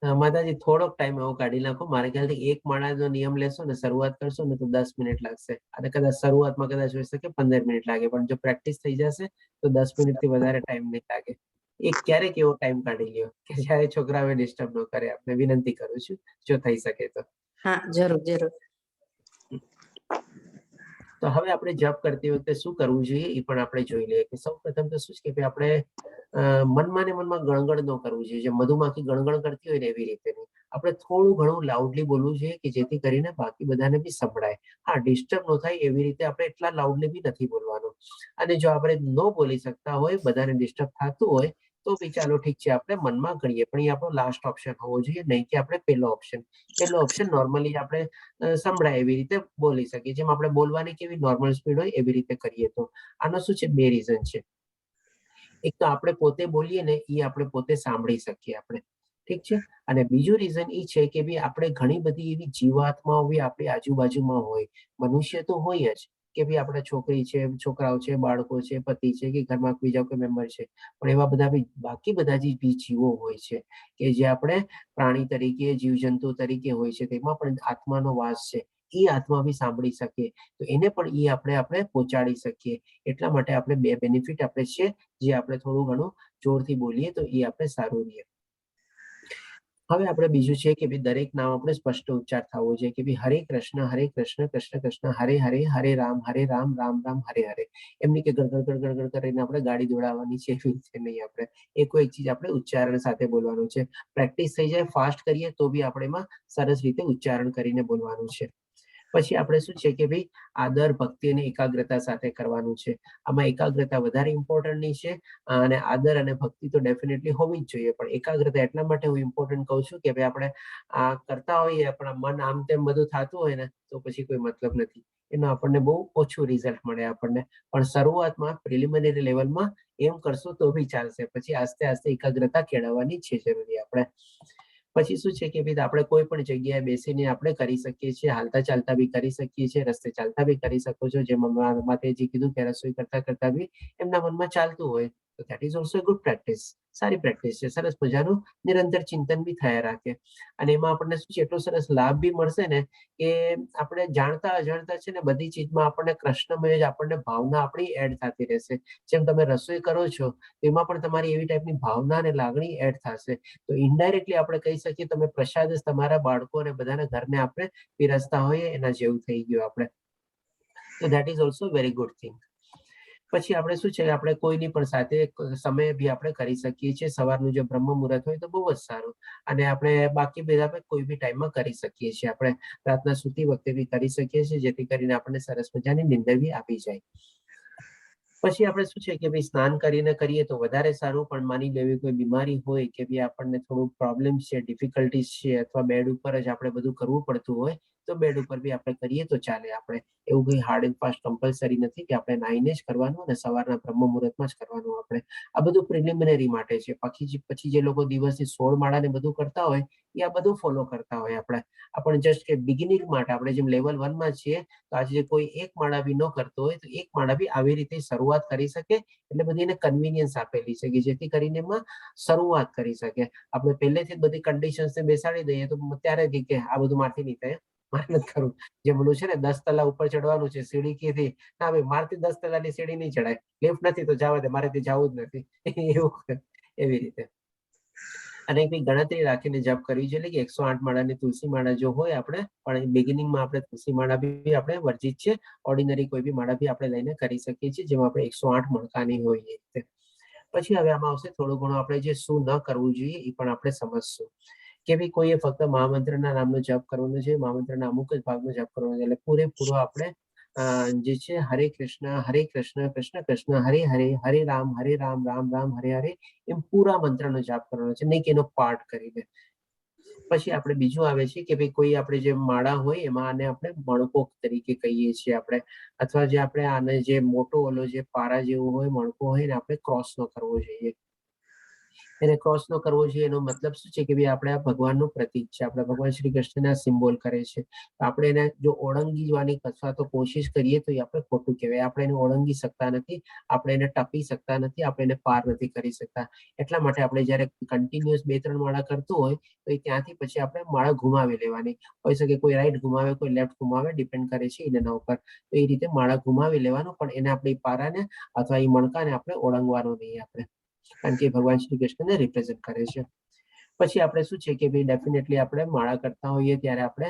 માતાજી થોડોક ટાઈમ એવો કાઢી નાખો. મારા ખ્યાલથી એક માળાનો નિયમ લેશો ને શરૂઆત કરશો ને તો 10 મિનિટ લાગશે, અને કદાચ શરૂઆતમાં કદાચ હોઈ શકે 15 મિનિટ લાગે, પણ જો પ્રેક્ટિસ થઈ જશે તો 10 મિનિટથી વધારે ટાઈમ નહીં લાગે. એક ક્યારેક એવો ટાઈમ કાઢી લ્યો કે જ્યારે છોકરાઓને ડિસ્ટર્બ ન કરે. આપણે વિનંતી કરું છું જો થઈ શકે તો. હા, જરૂર જરૂર. તો હવે આપણે જપ કરતી વખતે શું કરવું જોઈએ એ પણ આપણે જોઈ લઈએ કે સૌપ્રથમ તો શું છે કે આપણે મનમાં ને મનમાં ગણગણ ન કરવું જોઈએ. જે મધુમાખી ગણગણ કરતી હોય ને એવી રીતે નહીં. આપણે થોડું ઘણું લાઉડલી બોલવું જોઈએ કે જેથી કરીને બાકી બધાને બી સંભળાય. હા, ડિસ્ટર્બ ન થાય એવી રીતે આપણે એટલા લાઉડલી બી નથી બોલવાનું. અને જો આપણે ન બોલી શકતા હોય, બધાને ડિસ્ટર્બ થતું હોય તો બી ચાલો ઠીક છે, આપણે મનમાં ગણીએ, પણ એ આપણો લાસ્ટ ઓપ્શન હોવો જોઈએ, નહીં કે આપણે પહેલો ઓપ્શન નોર્મલી આપણે સંભળાય એવી રીતે બોલી શકીએ. જેમ આપણે બોલવાની કેવી નોર્મલ સ્પીડ હોય એવી રીતે કરીએ. તો આનો શું છે, 2 રીઝન છે. એક તો આપણે પોતે બોલીએ ને એ આપણે પોતે સાંભળી શકીએ આપણે, ઠીક છે. અને બીજું રીઝન એ છે કે ભાઈ આપણે ઘણી બધી એવી જીવાત્માઓ બી આપણી આજુબાજુમાં હોય. મનુષ્ય તો હોય જ કે ભાઈ આપણા છોકરી છે, છોકરાઓ છે, બાળકો છે, પતિ છે, કે ઘરમાં બીજા કોઈ મેમ્બર છે, પણ એવા બધા બી બાકી બધા જે બી જીવો હોય છે કે જે આપણે પ્રાણી તરીકે, જીવજંતુ તરીકે હોય છે, તેમાં પણ આત્માનો વાસ છે. એ આત્મા બી સાંભળી શકે તો એને પણ એ આપણે પહોંચાડી શકીએ. એટલા માટે આપણે 2 બેનિફિટ આપણે છે, જે આપણે થોડું ઘણું જોરથી બોલીએ તો એ આપણે સારું રહે. હવે આપણે બીજું છે કે ભાઈ દરેક નામ આપણે સ્પષ્ટ ઉચ્ચાર થવો જોઈએ કે ભાઈ હરે કૃષ્ણ કૃષ્ણ કૃષ્ણ હરે હરે, હરે રામ રામ રામ હરે હરે. એમની કે ગડગડ ગડગડ ગડ કરીને આપણે ગાડી દોડાવવાની છે એવી રીતે નહીં. આપણે એક ચીજ આપણે ઉચ્ચારણ સાથે બોલવાનું છે. પ્રેક્ટિસ થઈ જાય, ફાસ્ટ કરીએ તો બી આપણે એમાં સરસ રીતે ઉચ્ચારણ કરીને બોલવાનું છે. પછી આપણે શું છે કે ભાઈ આદર, ભક્તિ અને એકાગ્રતા સાથે કરવાનું છે. આમાં એકાગ્રતા વધારે ઇમ્પોર્ટન્ટની છે અને આદર અને ભક્તિ તો ડેફિનેટલી હોવી જ જોઈએ. પણ એકાગ્રતા એટલા માટે હું ઇમ્પોર્ટન્ટ કહું છું કે ભાઈ આપણે આ કરતા હોઈએ પણ મન આમ તેમ બધું થતું હોય ને તો પછી કોઈ મતલબ નથી. એનો આપણને બહુ ઓછું રિઝલ્ટ મળે આપણને. પણ શરૂઆતમાં પ્રિલિમિનરી લેવલમાં એમ કરશું તો બી ચાલશે. પછી આસ્તે આસ્તે એકાગ્રતા કેળવવાની છે જરૂરી આપણે. પછી શું છે કે ભાઈ આપણે કોઈ પણ જગ્યાએ બેસીને આપણે કરી શકીએ છીએ, હાલતા ચાલતા બી કરી શકીએ છીએ, રસ્તે ચાલતા બી કરી શકો છો. જેમ માતાજી કીધું કે રસોઈ કરતા કરતા બી એમના મનમાં ચાલતું હોય તો that is also good practice. સારી પ્રેક્ટિસ છે. સરસ મજાનું નિરંતર ચિંતન બી થયા રાખે. અને એમાં આપણને શું છે એટલો સરસ લાભ બી મળશે ને કે આપણે જાણતા અજાણતા છે ને બધી ચીજમાં આપણને કૃષ્ણમય જ આપણને ભાવના આપણી એડ થતી રહેશે. જેમ તમે રસોઈ કરો છો તેમાં પણ તમારી એવી ટાઈપની ભાવના અને લાગણી એડ થશે. તો ઇનડાયરેક્ટલી આપણે કહી શકીએ તમે પ્રસાદ જ તમારા બાળકો અને બધાના ઘરને આપણે પીરસતા હોઈએ એના જેવું થઈ ગયું આપણે. તો that is also very good thing. પછી આપણે શું છે આપણે કોઈની પણ સાથે સમય બી આપણે કરી શકીએ છીએ. સવારનું જો બ્રહ્મ મુહૂર્ત હોય તો બહુ જ સારું. અને આપણે બાકી બધા કોઈ બી ટાઈમમાં કરી શકીએ છીએ. આપણે રાતના સૂતી વખતે બી કરી શકીએ છીએ, જેથી કરીને આપણને સરસ મજાની નીંદર બી આવી જાય. પછી આપણે શું છે કે ભાઈ સ્નાન કરીને કરીએ તો વધારે સારું. પણ માની લેવી કોઈ બીમારી હોય કે ભાઈ આપણને થોડું પ્રોબ્લેમ છે, ડિફિકલ્ટીઝ છે, અથવા બેડ ઉપર જ આપણે બધું કરવું પડતું હોય તો બેડ ઉપર બી આપણે કરીએ તો ચાલે. આપણે એવું કંઈ હાર્ડ એન્ડ ફાસ્ટ કમ્પલસરી નથી કે આપણે નાઈને જ કરવાનું અને સવારના બ્રહ્મ મુહૂર્તમાં જ કરવાનું. આપણે આ બધું પ્રિલિમિનરી માટે છે. પછી જે લોકો દિવસની 16 માળા ને બધું કરતા હોય એ આ બધું ફોલો કરતા હોય. આપણે જસ્ટ કે બિગિનિંગ માટે આપણે જેમ લેવલ 1 માં છીએ તો આજે કોઈ 1 માળા બી ન કરતો હોય તો 1 માળા બી આવી રીતે શરૂઆત કરી શકે. એટલે બધી એને કન્વીનિયન્સ આપેલી છે કે જેથી કરીને એમાં શરૂઆત કરી શકે. આપણે પહેલેથી જ બધી કન્ડિશન્સ બેસાડી દઈએ તો ત્યારે કે આ બધું મારથી નહીં થાય, મારે નથી કરવું. જે બોલું છે ને 10 તલા ઉપર ચડવાનું છે સીડી કીધી, ના ભાઈ મારથી 10 તલાની સીડી નહીં ચડાય, લિફ્ટ નથી તો જવા દે, મારેથી જવું જ નથી. એવું એવી રીતે. અને એક ગણતરી રાખીને જપ કરવી જોઈએ કે 108 માળાની તુલસી માળા જો હોય આપણે, પણ બિગિનિંગમાં આપણે તુલસી માળા બી આપણે વર્જિત છે. ઓર્ડિનરી કોઈ બી માળા બી આપણે લઈને કરી શકીએ છીએ જેમાં આપણે 108 મણકાની હોય એ રીતે. પછી હવે આમાં આવશે થોડું ઘણું આપણે જે શું ન કરવું જોઈએ એ પણ આપણે સમજશું કે ભાઈ કોઈએ ફક્ત મહામંત્રના નામનો જપ કરવાનો છે, મહામંત્રના અમુક જ ભાગનો જપ કરવાનો છે. એટલે પૂરેપૂરો આપણે જે છે હરે કૃષ્ણ કૃષ્ણ કૃષ્ણ હરે હરે, હરે રામ રામ રામ હરે હરે, એમ પૂરા મંત્રનો જાપ કરવાનો છે, નહીં કે એનો પાઠ કરીને. પછી આપણે બીજું આવે છે કે ભાઈ કોઈ આપણે જે માળા હોય એમાં આને આપણે મણકો તરીકે કહીએ છીએ આપણે, અથવા જે આપણે આને જે મોટો ઓલો જે પારા જેવું હોય મણકો હોય ને આપણે ક્રોસ નો કરવો જોઈએ. એને ક્રોસ નો કરવો જોઈએ એનો મતલબ શું છે કે ભાઈ આપણે આ ભગવાનનું પ્રતીક છે. આપણે ભગવાન શ્રી કૃષ્ણના સિમ્બોલ કરે છે. આપણે એને જો ઓળંગીવાની અથવા તો કોશિશ કરીએ તો એ આપણે ખોટું કહેવાય. આપણે એને ઓળંગી શકતા નથી, આપણે એને ટપી શકતા નથી, આપણે એને પાર નથી કરી શકતા. એટલા માટે આપણે જયારે કન્ટિન્યુઅસ 2-3 માળા કરતું હોય તો એ ત્યાંથી પછી આપણે માળા ઘુમાવી લેવાની. હોઈ શકે કોઈ રાઈટ ઘુમાવે, કોઈ લેફ્ટ ઘુમાવે, ડિપેન્ડ કરે છે એના ઉપર. તો એ રીતે માળા ઘુમાવી લેવાનું, પણ એને આપણે પારાને અથવા એ મણકાને આપણે ઓળંગવાનો નહીં આપણે, કારણ કે ભગવાન શ્રી કૃષ્ણને રિપ્રેઝેન્ટ કરે છે. પછી આપણે શું છે કે ભાઈ ડેફિનેટલી આપણે માળા કરતા હોઈએ ત્યારે આપણે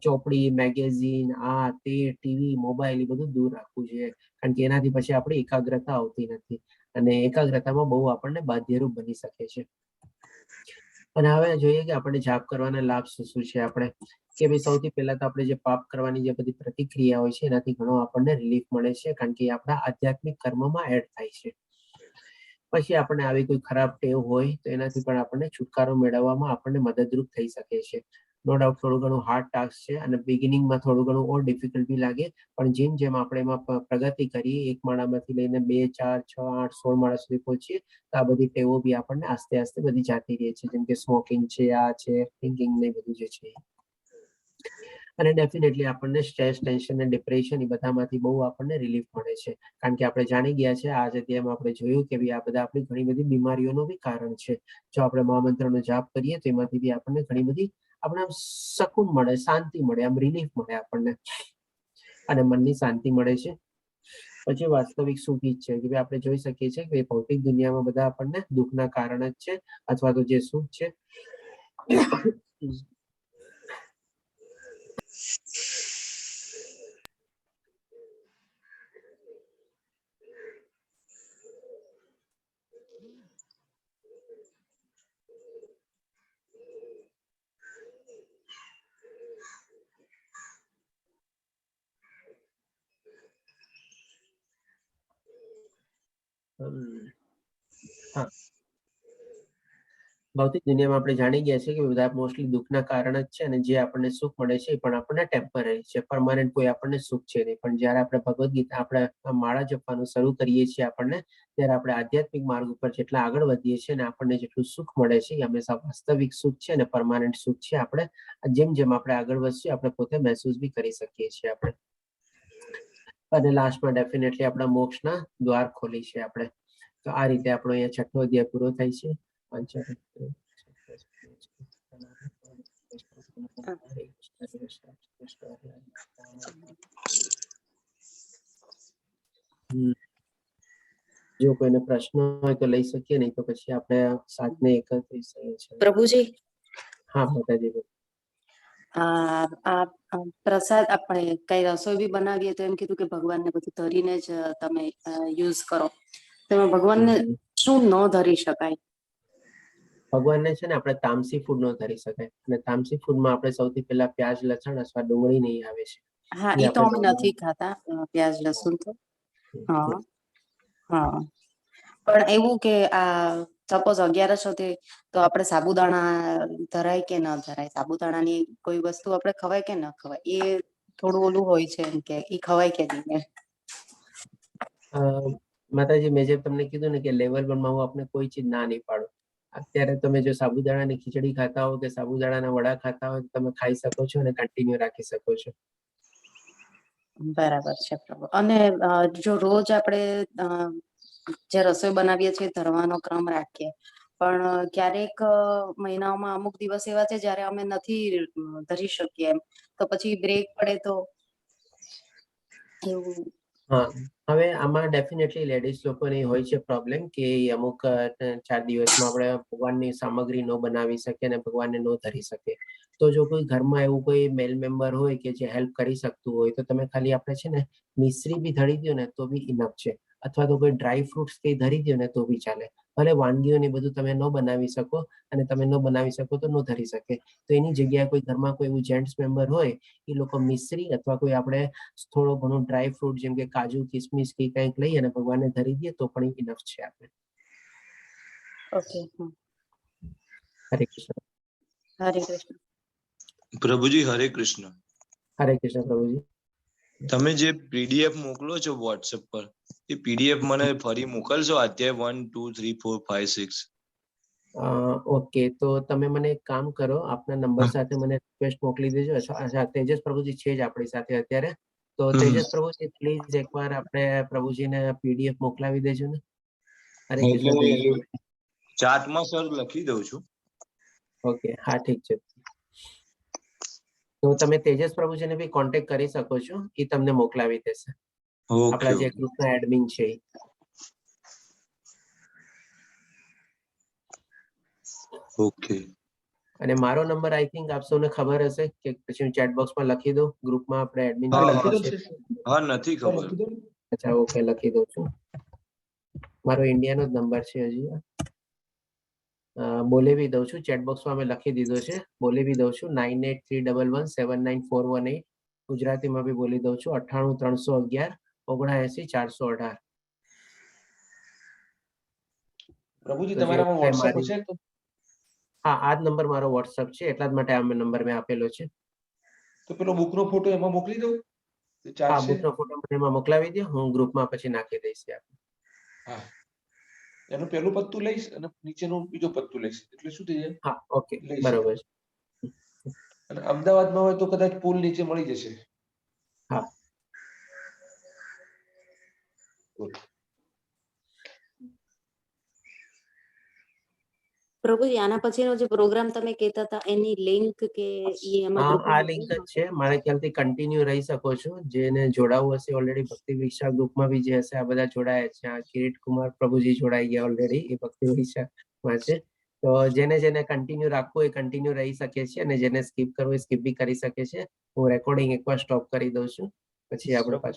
ચોપડી, મેગેઝિન, આ તે, ટીવી, મોબાઈલ એ બધું દૂર રાખવું જોઈએ, કારણ કે એનાથી પછી આપણી એકાગ્રતા આવતી નથી અને એકાગ્રતામાં બહુ આપણને બાધ્યરૂપ બની શકે છે. અને હવે જોઈએ કે આપણે જાપ કરવાના લાભ શું શું છે. આપણે કે ભાઈ સૌથી પહેલા તો આપણે જે પાપ કરવાની જે બધી પ્રતિક્રિયા હોય છે એનાથી ઘણો આપણને રિલીફ મળે છે, કારણ કે એ આપણા આધ્યાત્મિક કર્મમાં એડ થાય છે. પછી આપણે આવી કોઈ ખરાબ ટેવ હોય તો એનાથી પણ આપણને છુટકારો મેળવવામાં આપણને મદદરૂપ થઈ શકે છે. નો ડાઉટ થોડું ઘણું હાર્ડ ટાસ્ક છે અને બિગિનિંગમાં થોડું ઘણું ઓર ડિફિકલ્ટી લાગે, પણ જેમ જેમ આપણે એમાં પ્રગતિ કરીએ, 1 માળામાંથી લઈને 2, 4, 6, 8, 16 માળા સુધી પહોંચીએ તો આ બધી ટેવો બી આપણને આસ્તે આસ્તે બધી જાતી રહે છે, જેમ કે સ્મોકિંગ છે, આ છે, થિંકિંગ ને બધું જે છે. અને ડેફિનેટલી આપણને સ્ટ્રેસ, ટેન્શન અને ડિપ્રેશન એ બધામાંથી બહુ આપણને રિલીફ મળે છે, કારણ કે આપણે જાણી ગયા છે આ જગ્યામાં આપણે જોયું કે ભાઈ આ બધા આપણી ઘણી બધી બીમારીઓનું બી કારણ છે. જો આપણે મહામંત્રનો જાપ કરીએ તો એમાંથી બી આપણને ઘણી બધી આપણે આમ શકૂન મળે, શાંતિ મળે, આમ રિલીફ મળે આપણને અને મનની શાંતિ મળે છે. પછી વાસ્તવિક સુખ ઈ જ છે કે ભાઈ આપણે જોઈ શકીએ છીએ કે ભૌતિક દુનિયામાં બધા આપણને દુઃખના કારણ જ છે, અથવા તો જે સુખ છે હા, ભૌતિક દુનિયામાં આપણે જાણી ગયા છે કે બધા મોસ્ટલી દુઃખના કારણ જ છે અને જે આપણને સુખ મળે છે એ પણ આપણને ટેમ્પરરી છે, પરમાનન્ટ કોઈ આપણને સુખ છે નહીં. પણ જ્યારે આપણે ભગવદ્ ગીતા આપણે માળા જપવાનું શરૂ કરીએ છીએ આપણને, ત્યારે આપણે આધ્યાત્મિક માર્ગ ઉપર જેટલા આગળ વધીએ છીએ અને આપણને જેટલું સુખ મળે છે એ હંમેશા વાસ્તવિક સુખ છે અને પરમાનન્ટ સુખ છે. આપણે જેમ જેમ આપણે આગળ વધીએ આપણે પોતે મહેસૂસ બી કરી શકીએ છીએ આપણે. અને લાસ્ટમાં ડેફિનેટલી આપણા મોક્ષના દ્વાર ખોલી છે આપણે. તો આ રીતે આપણો અહીંયા 6ઠ્ઠો અધ્યાય પૂરો થાય છે. જો કોઈને પ્રશ્ન હોય તો લઈ શકીએ, નહીં તો પછી આપણે 7 ને 31 છે. પ્રભુજી, હા માતાજી. આ પ્રસાદ આપણે કઈ રસોઈ બી બનાવીએ તો એમ કીધું કે ભગવાનને બધું ધરીને જ તમે યુઝ કરો. તેમાં ભગવાનને શું ન ધરી શકાય? ભગવાનને છે ને આપણે તામસી ફૂડ ન ધરી શકાય, અને તામસી ફૂડમાં આપણે સૌથી પહેલા પ્યાજ, લસણ અથવા ડુંગળી નહીં આવે છે. હા, એ તો અમે નથી ખાતા પ્યાજ લસણ તો. હા હા, પણ એવું કે આ સપોઝ 11 હતી તો આપણે સાબુદાણા ધરાય કે ન ધરાય? સાબુદાણાની કોઈ વસ્તુ આપણે ખવાય કે ન ખવાય? એ થોડું ઓલું હોય છે એમ કે એ ખવાય કે નહીં. માતાજી, મેં જે તમને કીધું ને કે લેવલ 1 માં હું આપને કોઈ ચીજ ના નહીં પાડું. અત્યારે તમે જો સાબુદાણાની ખીચડી ખાતા હો કે સાબુદાણાના વડા ખાતા હોય તો તમે ખાઈ શકો છો અને કન્ટિન્યુ રાખી શકો છો. બરાબર છે પ્રભુ. અને જો રોજ આપણે જે રસોઈ બનાવીએ છીએ ધરવાનો ક્રમ રાખીએ, પણ ક્યારેક મહિનાઓમાં અમુક દિવસ એવા છે જ્યારે અમે નથી ધરી શકીએ એમ, તો પછી બ્રેક પડે તો એવું? હા, હવે આમાં ડેફિનેટલી લેડીઝ લોકોની હોય છે પ્રોબ્લેમ કે અમુક 4 દિવસમાં આપણે ભગવાનની સામગ્રી ન બનાવી શકીએ અને ભગવાનને ન ધરી શકીએ. તો જો કોઈ ઘરમાં એવું કોઈ મેલ મેમ્બર હોય કે જે હેલ્પ કરી શકતું હોય તો તમે ખાલી આપણે છે ને મિશ્રી બી ધરી દો ને તો બી ઇનફ છે, અથવા તો કોઈ ડ્રાય ફ્રૂટ્સ કઈ ધરી દો ને તો બી ચાલે. ભલે વાનગીઓ ને બધું તમે ન બનાવી શકો અને તમે ન બનાવી શકો તો ન ધરી શકે, તો એની જગ્યાએ કોઈ ઘરમાં કોઈ એવું જેન્ટ્સ મેમ્બર હોય એ લોકો મિશ્રી અથવા કોઈ આપણે થોડો ઘણો ડ્રાય ફ્રૂટ જેમ કે કાજુ, કિસમિસ કે કંઈક લઈ અને ભગવાનને ધરી દઈએ તો પણ ઇનફ છે આપણે. ઓકે. હરે કૃષ્ણ. હરે કૃષ્ણ. પ્રભુજી હરે કૃષ્ણ. હરે કૃષ્ણ પ્રભુજી. તમે જે પીડીએફ મોકલો છો વોટ્સએપ પર, એ પીડીએફ મને ફરી મોકલશો? અધ્યાય 1, 2, 3, 4, 5, 6. ઓકે, તો તમે મને એક કામ કરો, આપના નંબર સાથે મને રિક્વેસ્ટ મોકલી દેજો. અચ્છા, તેજસ પ્રભુજી છે જ આપણી સાથે અત્યારે. તો તેજસ પ્રભુજી પ્લીઝ એકવાર આપણે પ્રભુજીને પીડીએફ મોકલાવી દેજો ને. હરે કૃષ્ણ તેજસ. ચાટમાં સર લખી દઉં છું. ઓકે, હા ઠીક છે. તો તમે તેજસ પ્રભુજીને બી કોન્ટેક્ટ કરી શકો છો, એ તમને મોકલાવી દેશે. આપણા જે ગ્રુપના એડમિન છે એ. ઓકે. અને મારો નંબર આઈ થિંક આપ સૌને ખબર હશે કે પછી હું ચેટ બોક્સમાં લખી દઉં ગ્રુપમાં આપણે એડમિન હા, લખી દો હા. છે હા, નથી ખબર. લખી દો. અચ્છા ઓકે લખી દઉં છું મારો ઇન્ડિયાનો જ નંબર છે હજી બોલી બી દઉં છું ચેટ બોક્સમાં મેં લખી દીધો છે બોલી બી દઉં છું 9831179418 ગુજરાતીમાં બી બોલી દઉં છું 9831179418 પ્રભુજી તો જે તમારામાં વખતે વોટ્સઅપ મારી- હશે તો હા આ જ નંબર મારો વોટ્સઅપ છે એટલા જ માટે આ નંબર મેં આપેલો છે પેલો બુકનો ફોટો એમાં મોકલી દઉં તો હા ચાલશે? બુકનો ફોટો મને એમાં મોકલાવી દો હું ગ્રુપમાં પછી નાખી દઈશ હા, એનું પેલું પત્તું લઈશ અને નીચેનું બીજો પત્તું લઈશ એટલે શું થઈ જાય હા ઓકે લઈ બરોબર છે અને અમદાવાદમાં હોય તો કદાચ પુલ નીચે મળી જશે. હા. Good. પ્રભુજી આના પછીનો જે પ્રોગ્રામ તમે કહેતા હતા એની લિંક કે ઈ એમાં હા ગ્રુપમાં આ લિંક જ છે મારા ખ્યાલથી કન્ટિન્યુ રહી શકો છો જેને જોડાવું હશે ઓલરેડી ભક્તિ વિશા ગ્રુપમાં બી જે હશે આ બધા જોડાયા છે આ કિરીટ કુમાર પ્રભુજી જોડાઈ ગયા ઓલરેડી એ ભક્તિ વિશામાં છે તો જેને કન્ટિન્યુ રાખવું એ કન્ટિન્યુ રહી શકે છે અને જેને સ્કીપ કરવું એ સ્કીપ બી કરી શકે છે હું રેકોર્ડિંગ એકવાર સ્ટોપ કરી દઉં છું પછી આપણે પાછું